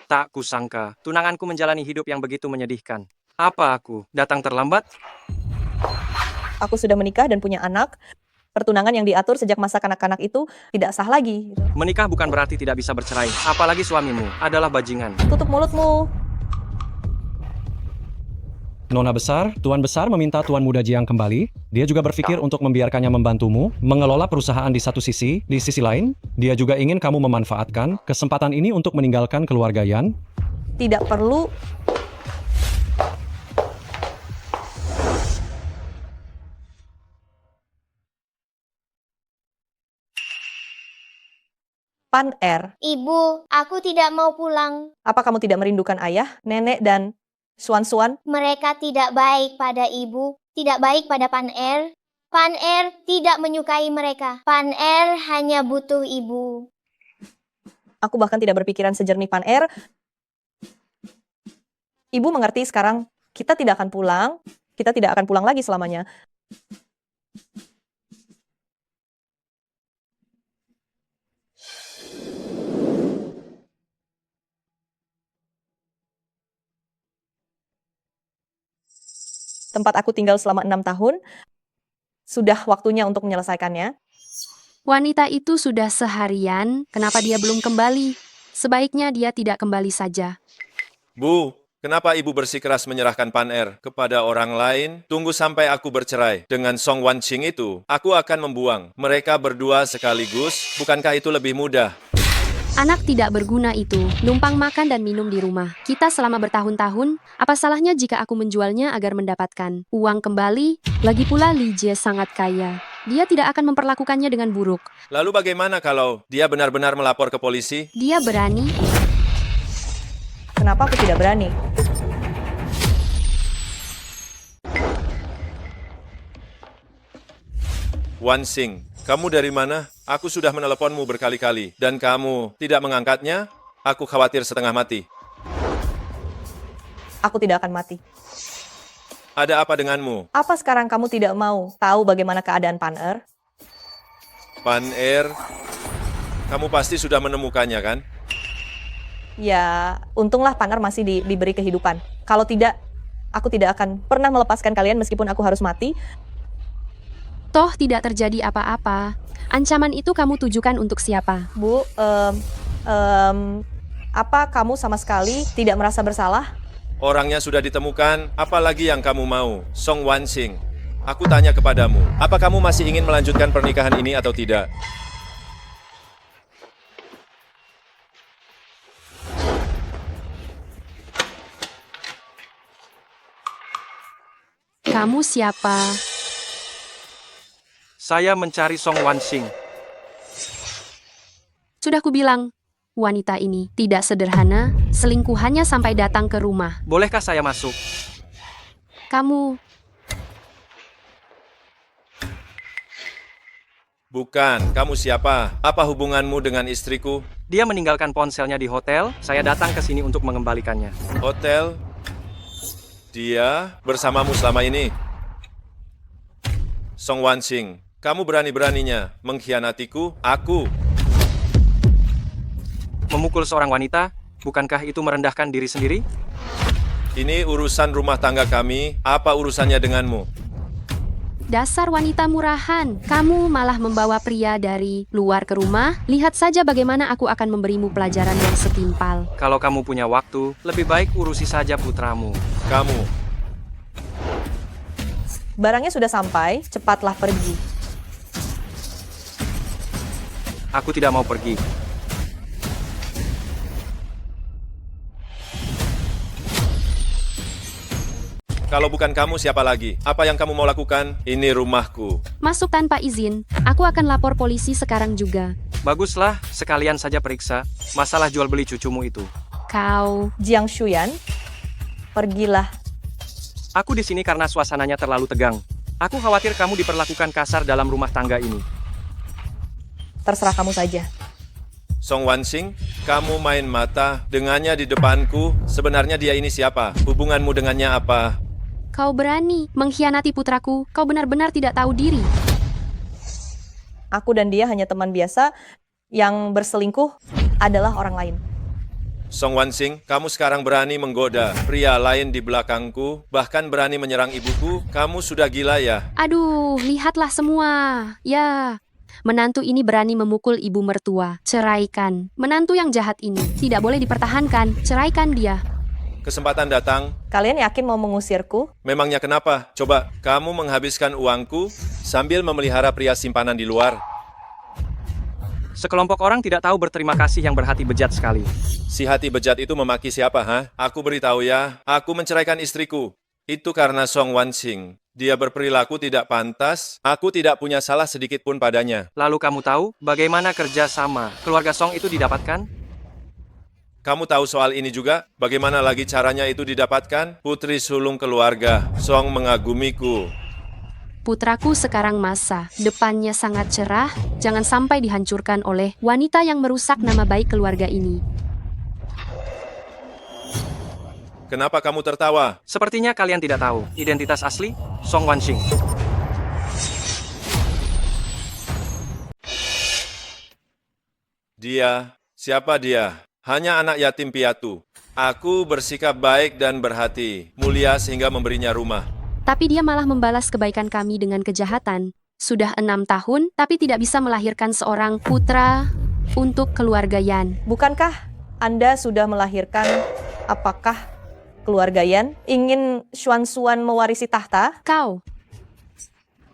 Tak kusangka, tunanganku menjalani hidup yang begitu menyedihkan. Apa aku datang terlambat? Aku sudah menikah dan punya anak. Pertunangan yang diatur sejak masa kanak-kanak itu tidak sah lagi. Menikah bukan berarti tidak bisa bercerai. Apalagi suamimu adalah bajingan. Tutup mulutmu. Nona besar, Tuan besar meminta Tuan Muda Jiang kembali. Dia juga berpikir untuk membiarkannya membantumu, mengelola perusahaan di satu sisi. Di sisi lain, dia juga ingin kamu memanfaatkan kesempatan ini untuk meninggalkan keluarga Yan. Tidak perlu. Pan Er. Ibu, aku tidak mau pulang. Apa kamu tidak merindukan ayah, nenek, dan Suan-Suan? Mereka tidak baik pada ibu, tidak baik pada Pan Er. Pan Er tidak menyukai mereka. Pan Er hanya butuh ibu. Aku bahkan tidak berpikiran sejernih Pan Er. Ibu mengerti sekarang, kita tidak akan pulang. Kita tidak akan pulang lagi selamanya. Tempat aku tinggal selama 6 tahun, sudah waktunya untuk menyelesaikannya. Wanita itu sudah seharian, kenapa dia belum kembali? Sebaiknya dia tidak kembali saja. Bu, kenapa ibu bersikeras menyerahkan Pan Er kepada orang lain? Tunggu sampai aku bercerai. Dengan Song Wanxing itu, aku akan membuang mereka berdua sekaligus. Bukankah itu lebih mudah? Anak tidak berguna itu, numpang makan dan minum di rumah. Kita selama bertahun-tahun, apa salahnya jika aku menjualnya agar mendapatkan uang kembali? Lagi pula Li Jie sangat kaya. Dia tidak akan memperlakukannya dengan buruk. Lalu bagaimana kalau dia benar-benar melapor ke polisi? Dia berani. Kenapa aku tidak berani? Wanxing, kamu dari mana? Aku sudah meneleponmu berkali-kali, dan kamu tidak mengangkatnya? Aku khawatir setengah mati. Aku tidak akan mati. Ada apa denganmu? Apa sekarang kamu tidak mau tahu bagaimana keadaan Pan Er? Pan Er, kamu pasti sudah menemukannya, kan? Ya, untunglah Pan Er masih diberi kehidupan. Kalau tidak, aku tidak akan pernah melepaskan kalian meskipun aku harus mati. Toh tidak terjadi apa-apa. Ancaman itu kamu tujukan untuk siapa? Bu, apa kamu sama sekali tidak merasa bersalah? Orangnya sudah ditemukan, apalagi yang kamu mau? Song Wanxing, aku tanya kepadamu, apa kamu masih ingin melanjutkan pernikahan ini atau tidak? Kamu siapa? Saya mencari Song Wanxing. Sudah kubilang, wanita ini tidak sederhana, selingkuhannya sampai datang ke rumah. Bolehkah saya masuk? Kamu... Bukan, kamu siapa? Apa hubunganmu dengan istriku? Dia meninggalkan ponselnya di hotel, saya datang ke sini untuk mengembalikannya. Hotel? Dia bersamamu selama ini? Song Wanxing, kamu berani-beraninya mengkhianatiku, aku. Memukul seorang wanita, bukankah itu merendahkan diri sendiri? Ini urusan rumah tangga kami, apa urusannya denganmu? Dasar wanita murahan, kamu malah membawa pria dari luar ke rumah. Lihat saja bagaimana aku akan memberimu pelajaran yang setimpal. Kalau kamu punya waktu, lebih baik urusi saja putramu. Kamu. Barangnya sudah sampai, cepatlah pergi. Aku tidak mau pergi. Kalau bukan kamu, siapa lagi? Apa yang kamu mau lakukan? Ini rumahku. Masuk tanpa izin, aku akan lapor polisi sekarang juga. Baguslah, sekalian saja periksa masalah jual beli cucumu itu. Kau... Jiang Shuyan, pergilah. Aku di sini karena suasananya terlalu tegang. Aku khawatir kamu diperlakukan kasar dalam rumah tangga ini. Terserah kamu saja. Song Wanxing, kamu main mata dengannya di depanku. Sebenarnya dia ini siapa? Hubunganmu dengannya apa? Kau berani mengkhianati putraku. Kau benar-benar tidak tahu diri. Aku dan dia hanya teman biasa. Yang berselingkuh adalah orang lain. Song Wanxing, kamu sekarang berani menggoda pria lain di belakangku, bahkan berani menyerang ibuku. Kamu sudah gila ya? Aduh, lihatlah semua. Ya, menantu ini berani memukul ibu mertua. Ceraikan. Menantu yang jahat ini tidak boleh dipertahankan. Ceraikan dia. Kesempatan datang. Kalian yakin mau mengusirku? Memangnya kenapa? Coba, kamu menghabiskan uangku sambil memelihara pria simpanan di luar. Sekelompok orang tidak tahu berterima kasih yang berhati bejat sekali. Si hati bejat itu memaki siapa, ha? Aku beritahu ya, aku menceraikan istriku. Itu karena Song Wanxing. Dia berperilaku tidak pantas, aku tidak punya salah sedikit pun padanya. Lalu kamu tahu bagaimana kerja sama keluarga Song itu didapatkan? Kamu tahu soal ini juga? Bagaimana lagi caranya itu didapatkan? Putri sulung keluarga, Song mengagumiku. Putraku sekarang masa depannya sangat cerah. Jangan sampai dihancurkan oleh wanita yang merusak nama baik keluarga ini. Kenapa kamu tertawa? Sepertinya kalian tidak tahu identitas asli Song Wanxing. Siapa dia? Hanya anak yatim piatu. Aku bersikap baik dan berhati, mulia sehingga memberinya rumah. Tapi dia malah membalas kebaikan kami dengan kejahatan. Sudah 6 tahun, tapi tidak bisa melahirkan seorang putra untuk keluarga Yan. Bukankah Anda sudah melahirkan? Apakah keluarga Yan ingin Xuanxuan mewarisi tahta? Kau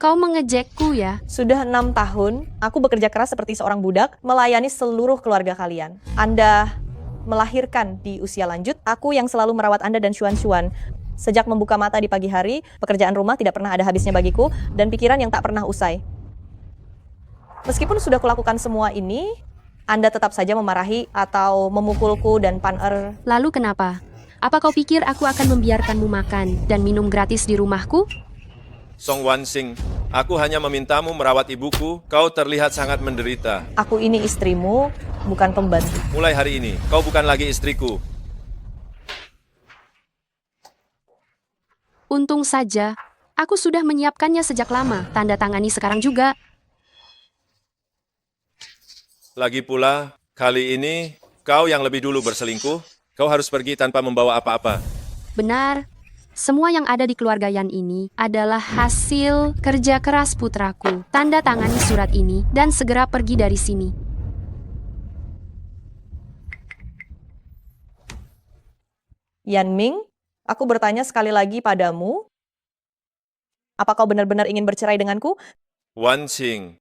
mengejekku ya? Sudah 6 tahun, aku bekerja keras seperti seorang budak, melayani seluruh keluarga kalian. Anda melahirkan di usia lanjut, aku yang selalu merawat Anda dan Xuanxuan. Sejak membuka mata di pagi hari, pekerjaan rumah tidak pernah ada habisnya bagiku, dan pikiran yang tak pernah usai. Meskipun sudah kulakukan semua ini, Anda tetap saja memarahi atau memukulku dan Pan-er. Lalu kenapa? Apa kau pikir aku akan membiarkanmu makan dan minum gratis di rumahku? Song Wanxing, aku hanya memintamu merawat ibuku, kau terlihat sangat menderita. Aku ini istrimu, bukan pembantu. Mulai hari ini, kau bukan lagi istriku. Untung saja, aku sudah menyiapkannya sejak lama. Tanda tangani sekarang juga. Lagi pula, kali ini, kau yang lebih dulu berselingkuh, kau harus pergi tanpa membawa apa-apa. Benar. Semua yang ada di keluarga Yan ini adalah hasil kerja keras putraku. Tanda tangani surat ini dan segera pergi dari sini. Yan Ming, aku bertanya sekali lagi padamu, apa kau benar-benar ingin bercerai denganku? Wanxing,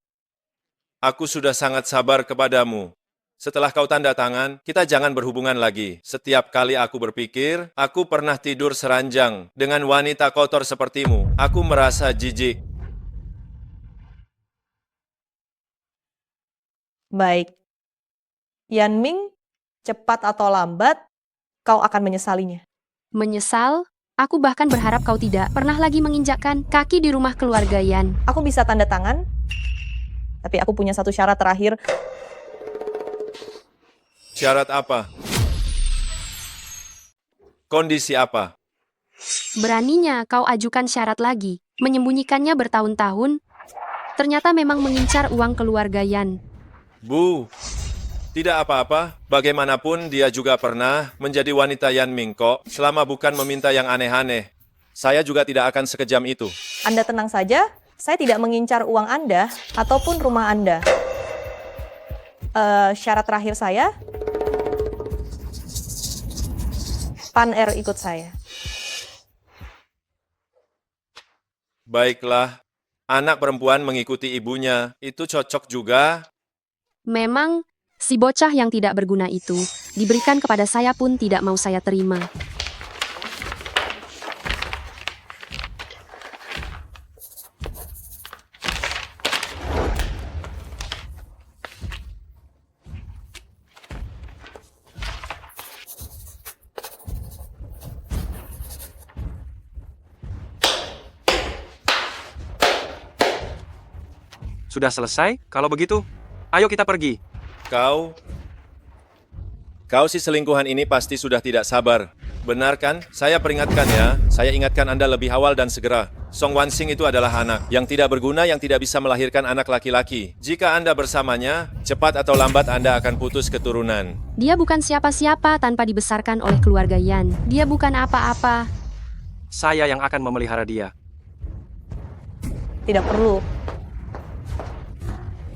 aku sudah sangat sabar kepadamu. Setelah kau tanda tangan, kita jangan berhubungan lagi. Setiap kali aku berpikir, aku pernah tidur seranjang dengan wanita kotor sepertimu. Aku merasa jijik. Baik. Yan Ming, cepat atau lambat, kau akan menyesalinya. Menyesal? Aku bahkan berharap kau tidak pernah lagi menginjakkan kaki di rumah keluarga Yan. Aku bisa tanda tangan, tapi aku punya satu syarat terakhir. Syarat apa? Kondisi apa? Beraninya kau ajukan syarat lagi, menyembunyikannya bertahun-tahun, Ternyata memang mengincar uang keluarga Yan. Bu, tidak apa-apa. Bagaimanapun dia juga pernah menjadi wanita Yan Ming kok, selama bukan meminta yang aneh-aneh. Saya juga tidak akan sekejam itu. Anda tenang saja, saya tidak mengincar uang Anda ataupun rumah Anda. Syarat terakhir saya, Pan R ikut saya. Baiklah, anak perempuan mengikuti ibunya, itu cocok juga. Memang, si bocah yang tidak berguna itu, diberikan kepada saya pun tidak mau saya terima. Sudah selesai? Kalau begitu, ayo kita pergi. Kau si selingkuhan ini pasti sudah tidak sabar. Benar kan? Saya peringatkan ya, saya ingatkan Anda lebih awal dan segera. Song Wansing itu adalah anak yang tidak berguna yang tidak bisa melahirkan anak laki-laki. Jika Anda bersamanya, cepat atau lambat Anda akan putus keturunan. Dia bukan siapa-siapa tanpa dibesarkan oleh keluarga Yan. Dia bukan apa-apa. Saya yang akan memelihara dia. Tidak perlu.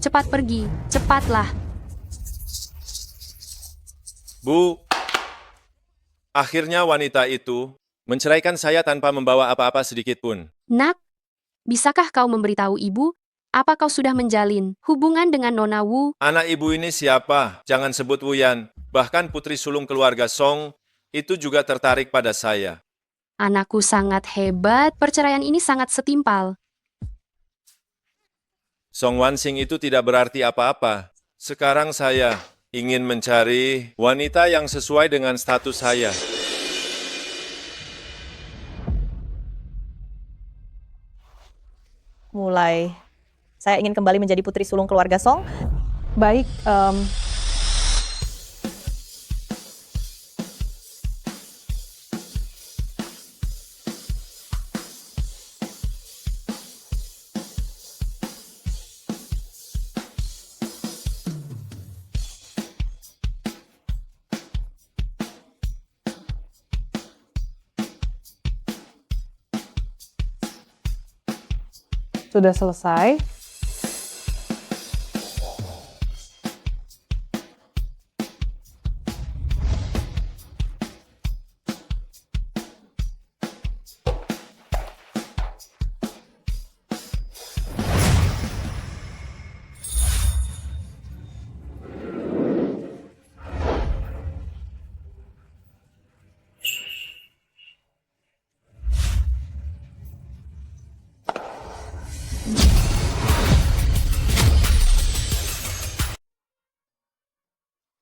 Cepat pergi, cepatlah. Bu, akhirnya wanita itu menceraikan saya tanpa membawa apa-apa sedikit pun. Nak, bisakah kau memberitahu ibu, apa kau sudah menjalin hubungan dengan Nona Wu? Anak ibu ini siapa? Jangan sebut Wu Yan. Bahkan putri sulung keluarga Song itu juga tertarik pada saya. Anakku sangat hebat, perceraian ini sangat setimpal. Song Wansing itu tidak berarti apa-apa. Sekarang saya ingin mencari wanita yang sesuai dengan status saya. Mulai. Saya ingin kembali menjadi putri sulung keluarga Song. Baik, sudah selesai.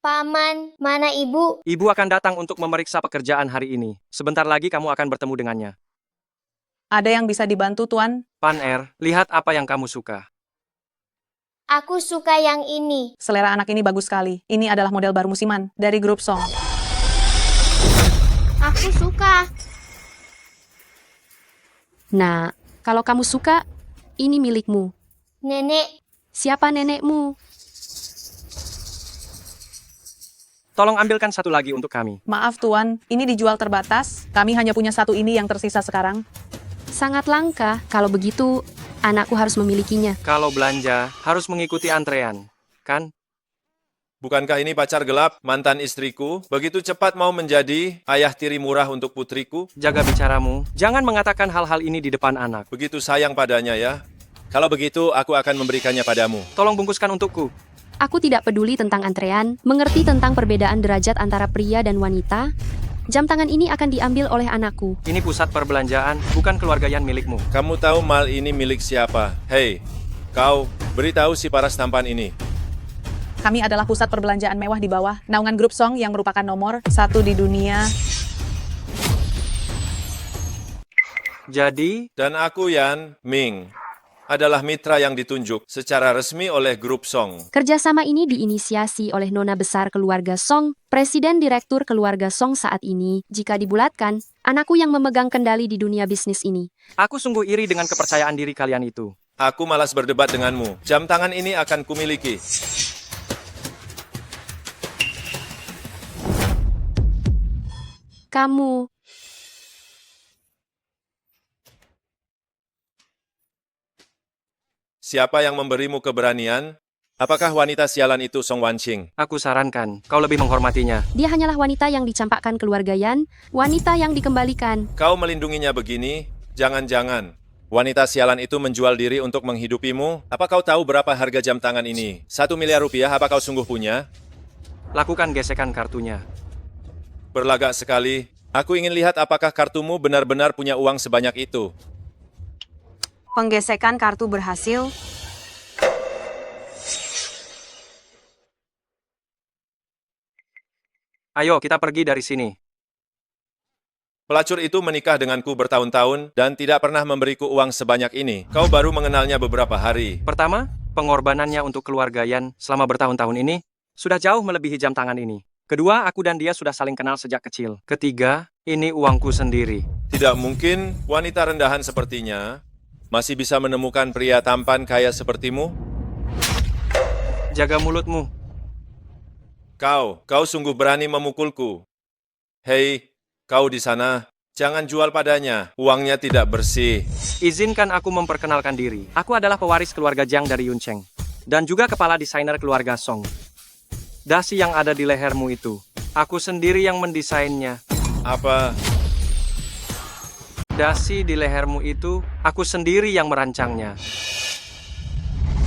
Paman, mana ibu? Ibu akan datang untuk memeriksa pekerjaan hari ini. Sebentar lagi kamu akan bertemu dengannya. Ada yang bisa dibantu, Tuan? Pan R, lihat apa yang kamu suka. Aku suka yang ini. Selera anak ini bagus sekali. Ini adalah model baru musiman dari grup Song. Aku suka. Nah, kalau kamu suka, ini milikmu. Nenek, Siapa nenekmu? Tolong ambilkan satu lagi untuk kami. Maaf, Tuan. Ini dijual terbatas. Kami hanya punya satu ini yang tersisa sekarang. Sangat langka. Kalau begitu, anakku harus memilikinya. Kalau belanja, harus mengikuti antrean, kan? Bukankah ini pacar gelap, mantan istriku? Begitu cepat mau menjadi ayah tiri murah untuk putriku? Jaga bicaramu. Jangan mengatakan hal-hal ini di depan anak. Begitu sayang padanya ya. Kalau begitu, aku akan memberikannya padamu. Tolong bungkuskan untukku. Aku tidak peduli tentang antrean, mengerti tentang perbedaan derajat antara pria dan wanita. Jam tangan ini akan diambil oleh anakku. Ini pusat perbelanjaan, bukan keluarga Yan milikmu. Kamu tahu mal ini milik siapa? Hei, kau, beritahu si paras tampan ini. Kami adalah pusat perbelanjaan mewah di bawah naungan grup Song yang merupakan nomor 1 di dunia. Jadi, dan aku Yan Ming adalah mitra yang ditunjuk secara resmi oleh grup Song. Kerjasama ini diinisiasi oleh nona besar keluarga Song, presiden direktur keluarga Song saat ini. Jika dibulatkan, anakku yang memegang kendali di dunia bisnis ini. Aku sungguh iri dengan kepercayaan diri kalian itu. Aku malas berdebat denganmu. Jam tangan ini akan kumiliki. Kamu. Siapa yang memberimu keberanian? Apakah wanita sialan itu Song Wanqing? Aku sarankan, kau lebih menghormatinya. Dia hanyalah wanita yang dicampakkan keluarga Yan, wanita yang dikembalikan. Kau melindunginya begini? Jangan-jangan. Wanita sialan itu menjual diri untuk menghidupimu? Apa kau tahu berapa harga jam tangan ini? 1 miliar rupiah, apa kau sungguh punya? Lakukan gesekan kartunya. Berlagak sekali. Aku ingin lihat apakah kartumu benar-benar punya uang sebanyak itu. Penggesekan kartu berhasil. Ayo, kita pergi dari sini. Pelacur itu menikah denganku bertahun-tahun dan tidak pernah memberiku uang sebanyak ini. Kau baru mengenalnya beberapa hari. Pertama, pengorbanannya untuk keluarga Yan selama bertahun-tahun ini sudah jauh melebihi jam tangan ini. Kedua, aku dan dia sudah saling kenal sejak kecil. Ketiga, ini uangku sendiri. Tidak mungkin wanita rendahan sepertinya masih bisa menemukan pria tampan kaya sepertimu? Jaga mulutmu. Kau sungguh berani memukulku. Hei, kau di sana, jangan jual padanya. Uangnya tidak bersih. Izinkan aku memperkenalkan diri. Aku adalah pewaris keluarga Jiang dari Yuncheng. Dan juga kepala desainer keluarga Song. Dasi yang ada di lehermu itu, aku sendiri yang mendesainnya. Apa? Dasi di lehermu itu, aku sendiri yang merancangnya.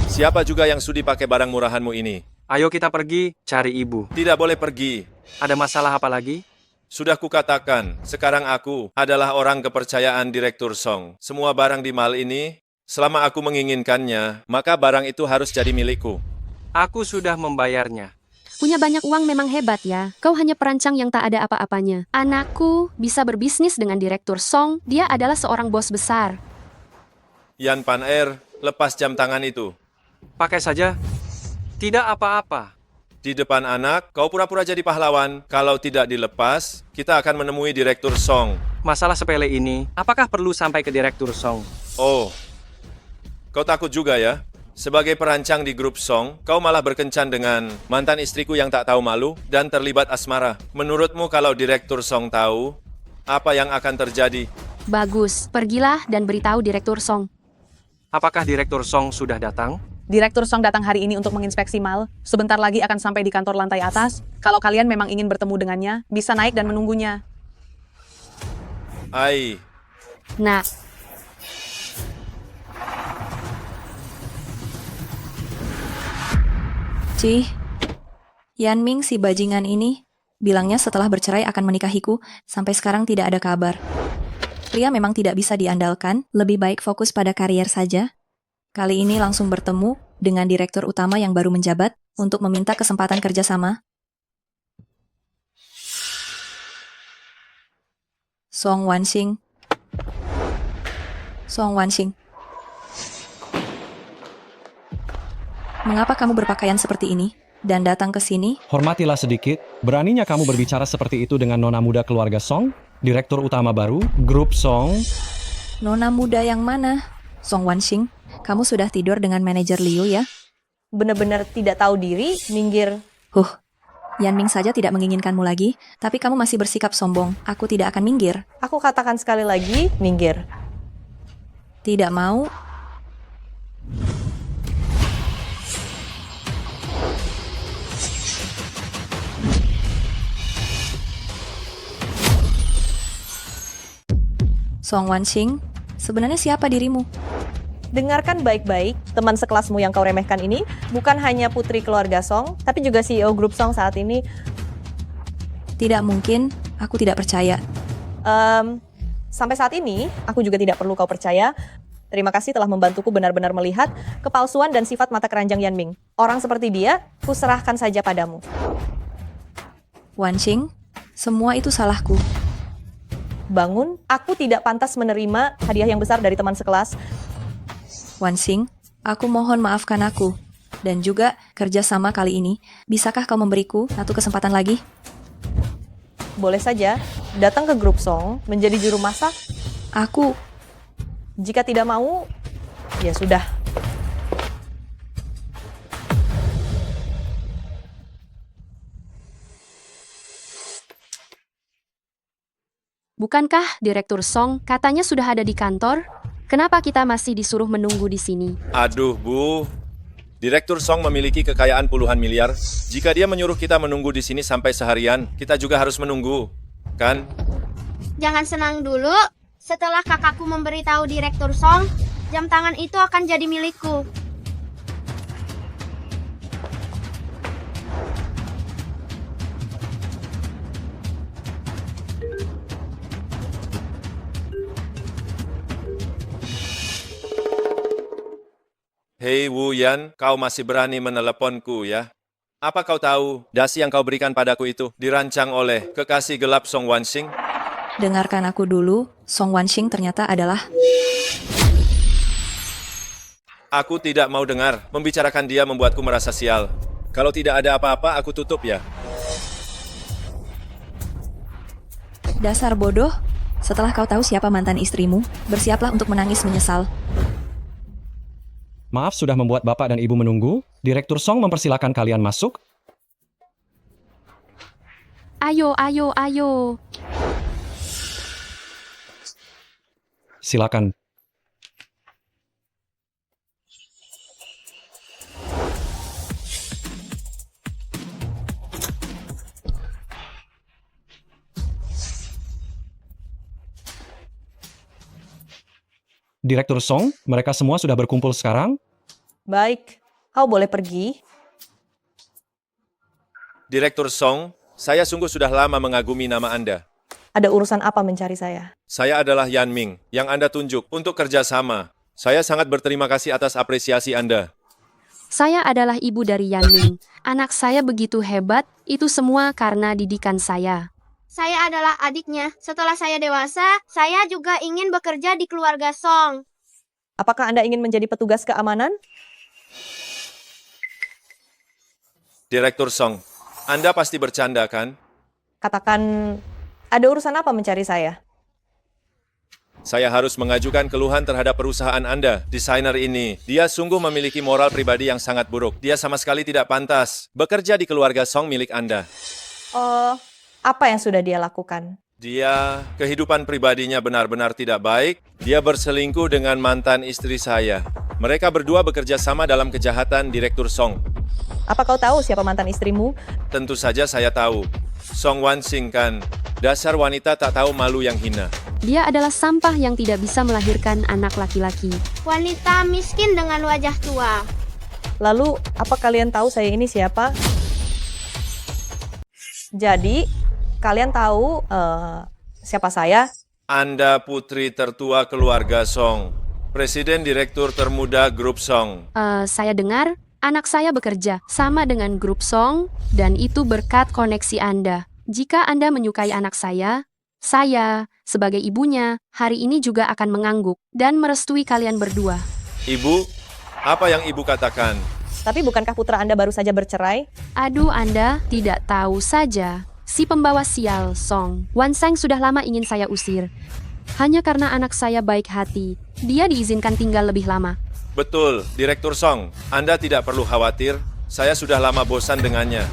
Siapa juga yang sudi pakai barang murahanmu ini? Ayo kita pergi, cari ibu. Tidak boleh pergi. Ada masalah apa lagi? Sudah kukatakan, sekarang aku adalah orang kepercayaan Direktur Song. Semua barang di mall ini, selama aku menginginkannya, maka barang itu harus jadi milikku. Aku sudah membayarnya. Punya banyak uang memang hebat ya. Kau hanya perancang yang tak ada apa-apanya. Anakku bisa berbisnis dengan Direktur Song. Dia adalah seorang bos besar. Yan Pan Er, lepas jam tangan itu. Pakai saja. Tidak apa-apa. Di depan anak, kau pura-pura jadi pahlawan. Kalau tidak dilepas, kita akan menemui Direktur Song. Masalah sepele ini, apakah perlu sampai ke Direktur Song? Oh, kau takut juga ya? Sebagai perancang di grup Song, kau malah berkencan dengan mantan istriku yang tak tahu malu dan terlibat asmara. Menurutmu kalau Direktur Song tahu, apa yang akan terjadi? Bagus, pergilah dan beritahu Direktur Song. Apakah Direktur Song sudah datang? Direktur Song datang hari ini untuk menginspeksi mal. Sebentar lagi akan sampai di kantor lantai atas. Kalau kalian memang ingin bertemu dengannya, bisa naik dan menunggunya. Ai. Nah. Cih, Yan Ming si bajingan ini bilangnya setelah bercerai akan menikahiku, sampai sekarang tidak ada kabar. Pria memang tidak bisa diandalkan, lebih baik fokus pada karier saja. Kali ini langsung bertemu dengan direktur utama yang baru menjabat untuk meminta kesempatan kerjasama. Song Wanqing. Song Wanqing. Mengapa kamu berpakaian seperti ini dan datang ke sini? Hormatilah sedikit. Beraninya kamu berbicara seperti itu dengan nona muda keluarga Song? Direktur utama baru, grup Song. Nona muda yang mana? Song Wanqing, kamu sudah tidur dengan manajer Liu ya? Benar-benar tidak tahu diri, minggir. Yan Ming saja tidak menginginkanmu lagi, tapi kamu masih bersikap sombong. Aku tidak akan minggir. Aku katakan sekali lagi, minggir. Tidak mau. Song Wanqing, sebenarnya siapa dirimu? Dengarkan baik-baik, teman sekelasmu yang kau remehkan ini bukan hanya putri keluarga Song, tapi juga CEO grup Song saat ini. Tidak mungkin, aku tidak percaya. Sampai saat ini, aku juga tidak perlu kau percaya. Terima kasih telah membantuku benar-benar melihat kepalsuan dan sifat mata keranjang Yan Ming. Orang seperti dia, kuserahkan saja padamu. Wanqing, semua itu salahku. Bangun, aku tidak pantas menerima hadiah yang besar dari teman sekelas. Wanqing, aku mohon maafkan aku. Dan juga kerjasama kali ini, bisakah kau memberiku satu kesempatan lagi? Boleh saja, datang ke grup Song, menjadi juru masak. Aku. Jika tidak mau, ya sudah. Bukankah Direktur Song katanya sudah ada di kantor? Kenapa kita masih disuruh menunggu di sini? Aduh, Bu. Direktur Song memiliki kekayaan puluhan miliar. Jika dia menyuruh kita menunggu di sini sampai seharian, kita juga harus menunggu, kan? Jangan senang dulu. Setelah kakakku memberitahu Direktur Song, jam tangan itu akan jadi milikku. Hei Wu Yan, kau masih berani meneleponku ya? Apa kau tahu, dasi yang kau berikan padaku itu dirancang oleh kekasih gelap Song Wanxing? Dengarkan aku dulu, Song Wanxing ternyata adalah... Aku tidak mau dengar, membicarakan dia membuatku merasa sial. Kalau tidak ada apa-apa, aku tutup ya. Dasar bodoh, setelah kau tahu siapa mantan istrimu, bersiaplah untuk menangis menyesal. Maaf sudah membuat Bapak dan Ibu menunggu. Direktur Song mempersilakan kalian masuk. Ayo, ayo, ayo. Silakan. Direktur Song, mereka semua sudah berkumpul sekarang. Baik, kau boleh pergi. Direktur Song, saya sungguh sudah lama mengagumi nama Anda. Ada urusan apa mencari saya? Saya adalah Yan Ming, yang Anda tunjuk untuk kerjasama. Saya sangat berterima kasih atas apresiasi Anda. Saya adalah ibu dari Yan Ming. Anak saya begitu hebat, itu semua karena didikan saya. Saya adalah adiknya. Setelah saya dewasa, saya juga ingin bekerja di keluarga Song. Apakah Anda ingin menjadi petugas keamanan? Direktur Song, Anda pasti bercanda kan? Katakan, ada urusan apa mencari saya? Saya harus mengajukan keluhan terhadap perusahaan Anda. Desainer ini, dia sungguh memiliki moral pribadi yang sangat buruk. Dia sama sekali tidak pantas bekerja di keluarga Song milik Anda. Apa yang sudah dia lakukan? Dia, kehidupan pribadinya benar-benar tidak baik. Dia berselingkuh dengan mantan istri saya. Mereka berdua bekerja sama dalam kejahatan Direktur Song. Apa kau tahu siapa mantan istrimu? Tentu saja saya tahu. Song Wanxing kan, dasar wanita tak tahu malu yang hina. Dia adalah sampah yang tidak bisa melahirkan anak laki-laki. Wanita miskin dengan wajah tua. Lalu, apa kalian tahu saya ini siapa? Jadi, kalian tahu siapa saya? Anda putri tertua keluarga Song. Presiden Direktur termuda Grup Song. Saya dengar anak saya bekerja sama dengan Grup Song, dan itu berkat koneksi Anda. Jika Anda menyukai anak saya, sebagai ibunya, hari ini juga akan mengangguk dan merestui kalian berdua. Ibu, apa yang Ibu katakan? Tapi bukankah putra Anda baru saja bercerai? Aduh, Anda tidak tahu saja. Si pembawa sial, Song Wanxing sudah lama ingin saya usir. Hanya karena anak saya baik hati, dia diizinkan tinggal lebih lama. Betul, Direktur Song. Anda tidak perlu khawatir. Saya sudah lama bosan dengannya.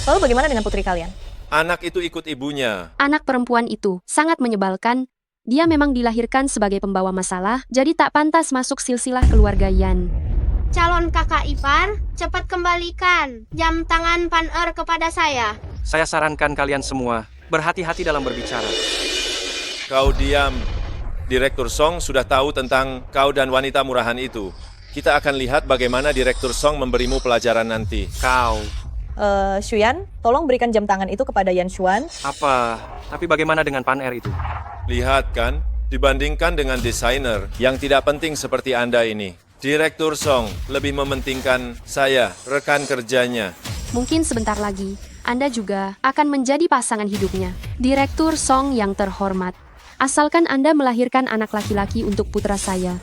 Lalu bagaimana dengan putri kalian? Anak itu ikut ibunya. Anak perempuan itu sangat menyebalkan. Dia memang dilahirkan sebagai pembawa masalah, jadi tak pantas masuk silsilah keluarga Yan. Calon kakak ipar, cepat kembalikan jam tangan Pan-er kepada saya. Saya sarankan kalian semua, berhati-hati dalam berbicara. Kau diam. Direktur Song sudah tahu tentang kau dan wanita murahan itu. Kita akan lihat bagaimana Direktur Song memberimu pelajaran nanti. Kau. Xuyan, tolong berikan jam tangan itu kepada Yan Xuan. Apa? Tapi bagaimana dengan Pan-er itu? Lihat kan, dibandingkan dengan desainer yang tidak penting seperti Anda ini. Direktur Song lebih mementingkan saya, rekan kerjanya. Mungkin sebentar lagi, Anda juga akan menjadi pasangan hidupnya. Direktur Song yang terhormat. Asalkan Anda melahirkan anak laki-laki untuk putra saya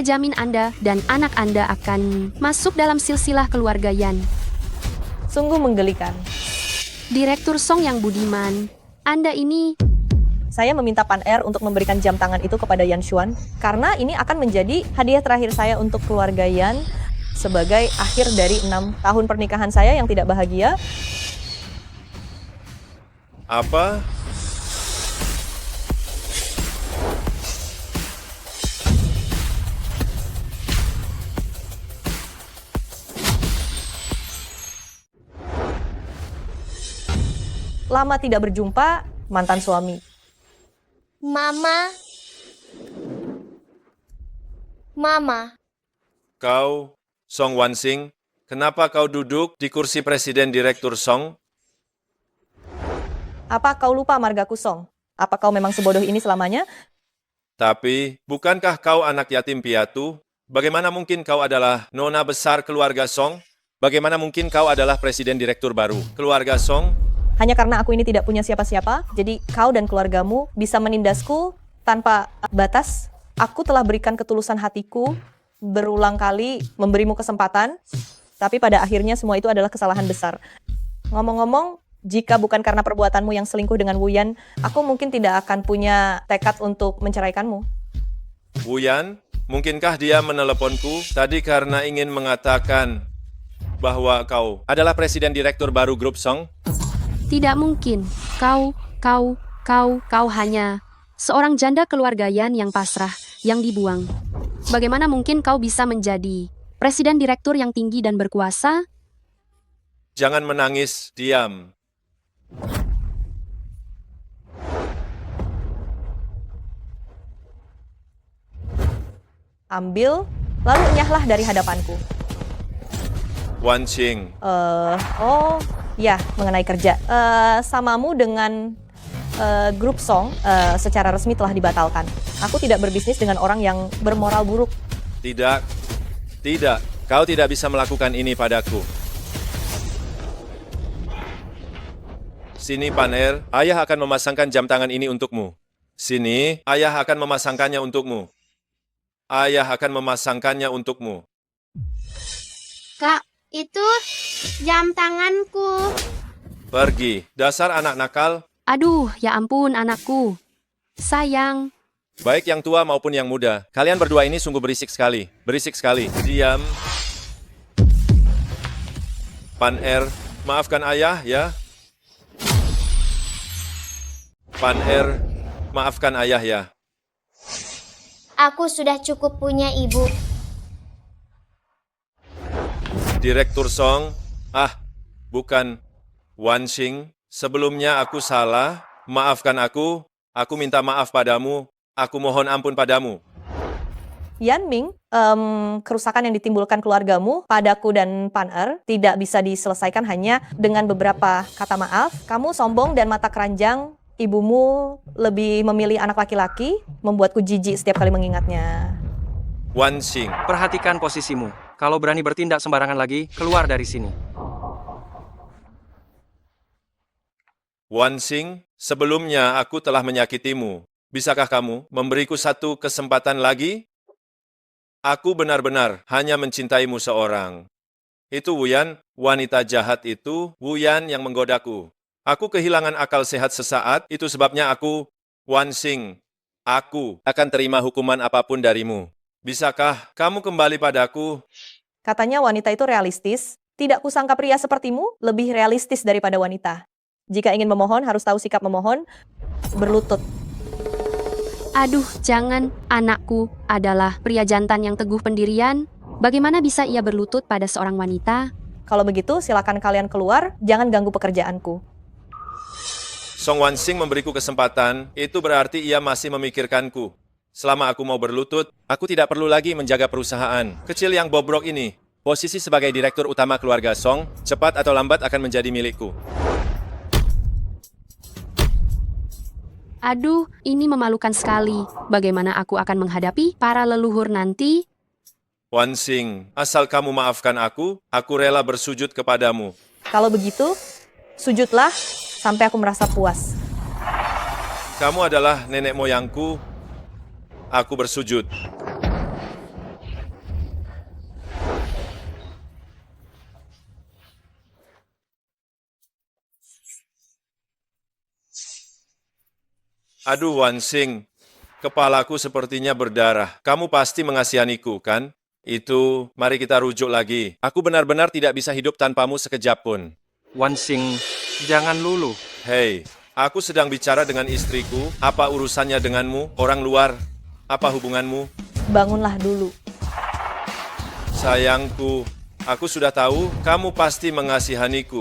jamin Anda dan anak Anda akan masuk dalam silsilah keluarga Yan. Sungguh menggelikan. Direktur Song yang budiman, Anda ini... Saya meminta Pan-er untuk memberikan jam tangan itu kepada Yan Xuan, karena ini akan menjadi hadiah terakhir saya untuk keluarga Yan sebagai akhir dari 6 tahun pernikahan saya yang tidak bahagia. Apa? lama tidak berjumpa, mantan suami. Mama. Mama. Kau, Song Wansing, kenapa kau duduk di kursi Presiden Direktur Song? Apa kau lupa margaku Song? Apa kau memang sebodoh ini selamanya? Tapi, bukankah kau anak yatim piatu? Bagaimana mungkin kau adalah nona besar keluarga Song? Bagaimana mungkin kau adalah Presiden Direktur baru keluarga Song? Hanya karena aku ini tidak punya siapa-siapa, jadi kau dan keluargamu bisa menindasku tanpa batas. Aku telah berikan ketulusan hatiku berulang kali memberimu kesempatan, tapi pada akhirnya semua itu adalah kesalahan besar. Ngomong-ngomong, jika bukan karena perbuatanmu yang selingkuh dengan Wu Yan, aku mungkin tidak akan punya tekad untuk menceraikanmu. Wu Yan, mungkinkah dia meneleponku tadi karena ingin mengatakan bahwa kau adalah Presiden Direktur baru grup Song? Tidak mungkin. Kau hanya seorang janda keluarga Yan yang pasrah, yang dibuang. Bagaimana mungkin kau bisa menjadi Presiden Direktur yang tinggi dan berkuasa? Jangan menangis, diam. Ambil, lalu enyahlah dari hadapanku. Wansing, Ya, mengenai kerja. Samamu dengan grup Song secara resmi telah dibatalkan. Aku tidak berbisnis dengan orang yang bermoral buruk. tidak, kau tidak bisa melakukan ini padaku. Sini, Paner, ayah akan memasangkan jam tangan ini untukmu. Sini, ayah akan memasangkannya untukmu. Ayah akan memasangkannya untukmu. Kak, itu jam tanganku. Pergi, dasar anak nakal. Aduh, ya ampun anakku. Sayang. Baik yang tua maupun yang muda. Kalian berdua ini sungguh berisik sekali. Berisik sekali. Diam. Pan-er, maafkan ayah ya. Pan-er, maafkan ayah ya. Aku sudah cukup punya ibu. Direktur Song, bukan. Wansing, sebelumnya aku salah. Maafkan aku minta maaf padamu. Aku mohon ampun padamu. Yan Ming, kerusakan yang ditimbulkan keluargamu padaku dan Pan-er tidak bisa diselesaikan hanya dengan beberapa kata maaf. Kamu sombong dan mata keranjang. Ibumu lebih memilih anak laki-laki, membuatku jijik setiap kali mengingatnya. Wansing, Perhatikan posisimu. Kalau berani bertindak sembarangan lagi, keluar dari sini. Wansing, sebelumnya aku telah menyakitimu. Bisakah kamu memberiku satu kesempatan lagi? Aku benar-benar hanya mencintaimu seorang. Itu Wu Yan, wanita jahat itu, Wu Yan yang menggodaku. Aku kehilangan akal sehat sesaat, itu sebabnya aku, Wansing, aku akan terima hukuman apapun darimu. Bisakah kamu kembali padaku? Katanya wanita itu realistis. Tidak kusangka pria sepertimu lebih realistis daripada wanita. Jika ingin memohon, harus tahu sikap memohon, berlutut. Aduh, jangan. Anakku adalah pria jantan yang teguh pendirian. Bagaimana bisa ia berlutut pada seorang wanita? Kalau begitu, silakan kalian keluar, jangan ganggu pekerjaanku. Song Wansing memberiku kesempatan, itu berarti ia masih memikirkanku. Selama aku mau berlutut, aku tidak perlu lagi menjaga perusahaan kecil yang bobrok ini. Posisi sebagai direktur utama keluarga Song, cepat atau lambat akan menjadi milikku. Aduh, ini memalukan sekali. Bagaimana aku akan menghadapi para leluhur nanti? Wansing, asal kamu maafkan aku rela bersujud kepadamu. Kalau begitu, sujudlah sampai aku merasa puas. Kamu adalah nenek moyangku, aku bersujud. Aduh Wansing, kepalaku sepertinya berdarah. Kamu pasti mengasihaniku, kan? Itu, mari kita rujuk lagi. Aku benar-benar tidak bisa hidup tanpamu sekejap pun. Wansing, jangan lulu. Hei, aku sedang bicara dengan istriku. Apa urusannya denganmu, orang luar? Apa hubunganmu? Bangunlah dulu. Sayangku, aku sudah tahu kamu pasti mengasihaniku.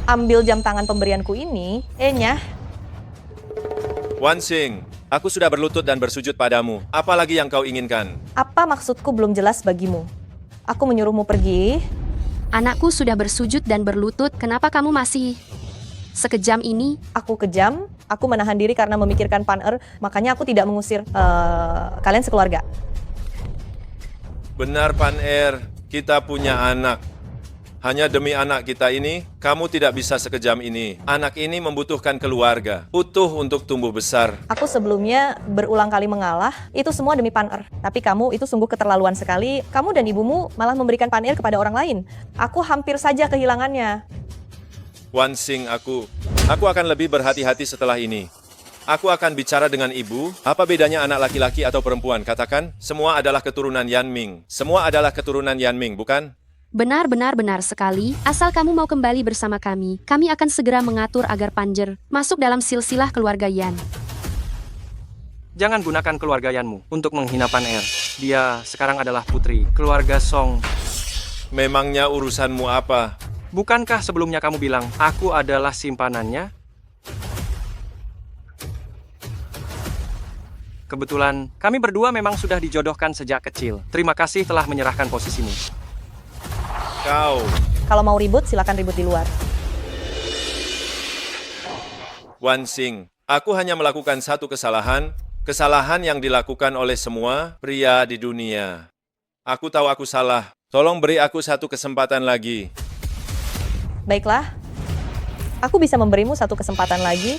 ambil jam tangan pemberianku ini, Nyah. Wan Xing, aku sudah berlutut dan bersujud padamu. Apa lagi yang kau inginkan? Apa maksudku belum jelas bagimu? Aku menyuruhmu pergi. Anakku sudah bersujud dan berlutut, kenapa kamu masih sekejam ini? Aku kejam, aku menahan diri karena memikirkan Pan makanya aku tidak mengusir kalian sekeluarga. Benar Pan kita punya anak. Hanya demi anak kita ini, kamu tidak bisa sekejam ini. Anak ini membutuhkan keluarga, utuh untuk tumbuh besar. Aku sebelumnya berulang kali mengalah, itu semua demi Pan Tapi kamu itu sungguh keterlaluan sekali. Kamu dan ibumu malah memberikan Pan kepada orang lain. Aku hampir saja kehilangannya. Wan Xing, aku akan lebih berhati-hati setelah ini. Aku akan bicara dengan ibu. Apa bedanya anak laki-laki atau perempuan? Katakan, semua adalah keturunan Yan Ming. Semua adalah keturunan Yan Ming, bukan? Benar sekali. Asal kamu mau kembali bersama kami akan segera mengatur agar Panjer masuk dalam silsilah keluarga Yan. Jangan gunakan keluarga Yanmu untuk menghina Pan Dia sekarang adalah putri keluarga Song. Memangnya urusanmu apa? Bukankah sebelumnya kamu bilang, aku adalah simpanannya? Kebetulan, kami berdua memang sudah dijodohkan sejak kecil. Terima kasih telah menyerahkan posisimu. Kalau mau ribut, silakan ribut di luar. Wan Xing, aku hanya melakukan satu kesalahan yang dilakukan oleh semua pria di dunia. Aku tahu aku salah. Tolong beri aku satu kesempatan lagi. Baiklah, aku bisa memberimu satu kesempatan lagi.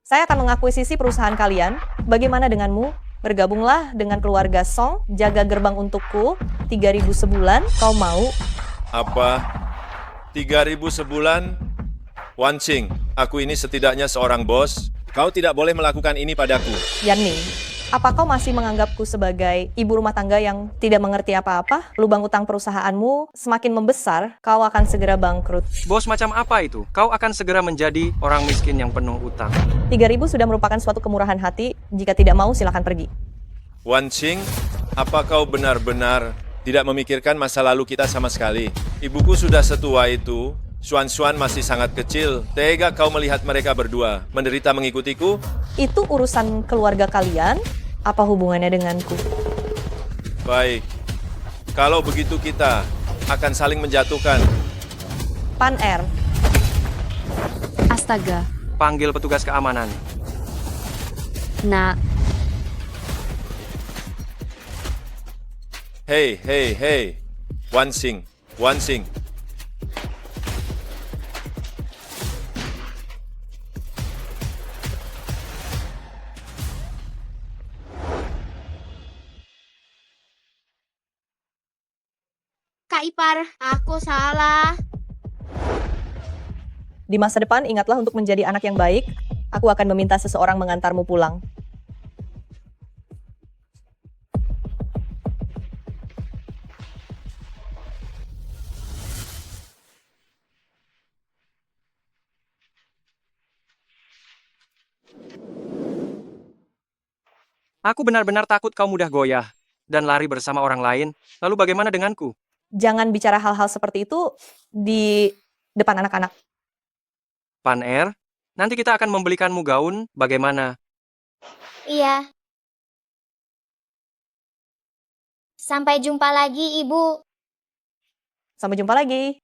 Saya akan mengakuisisi perusahaan kalian. Bagaimana denganmu? Bergabunglah dengan keluarga Song, jaga gerbang untukku, 3.000 sebulan, kau mau? Apa? 3.000 sebulan? Wan Xing, aku ini setidaknya seorang bos. Kau tidak boleh melakukan ini padaku. Yan Ming, apa kau masih menganggapku sebagai ibu rumah tangga yang tidak mengerti apa-apa? Lubang utang perusahaanmu semakin membesar, kau akan segera bangkrut. Bos macam apa itu? Kau akan segera menjadi orang miskin yang penuh utang. 3.000 sudah merupakan suatu kemurahan hati. Jika tidak mau, silakan pergi. Wan Xing, apa kau benar-benar tidak memikirkan masa lalu kita sama sekali? Ibuku sudah setua itu. Xuan masih sangat kecil. Tega kau melihat mereka berdua menderita mengikutiku? Itu urusan keluarga kalian. Apa hubungannya denganku? Baik. Kalau begitu kita akan saling menjatuhkan. Pan Astaga. Panggil petugas keamanan. Nah, Hei. Wan Xing. Kak Ipar, aku salah. Di masa depan, ingatlah untuk menjadi anak yang baik. Aku akan meminta seseorang mengantarmu pulang. Aku benar-benar takut kau mudah goyah dan lari bersama orang lain. Lalu bagaimana denganku? Jangan bicara hal-hal seperti itu di depan anak-anak. Pan nanti kita akan membelikanmu gaun, bagaimana? Iya. Sampai jumpa lagi, Ibu. Sampai jumpa lagi.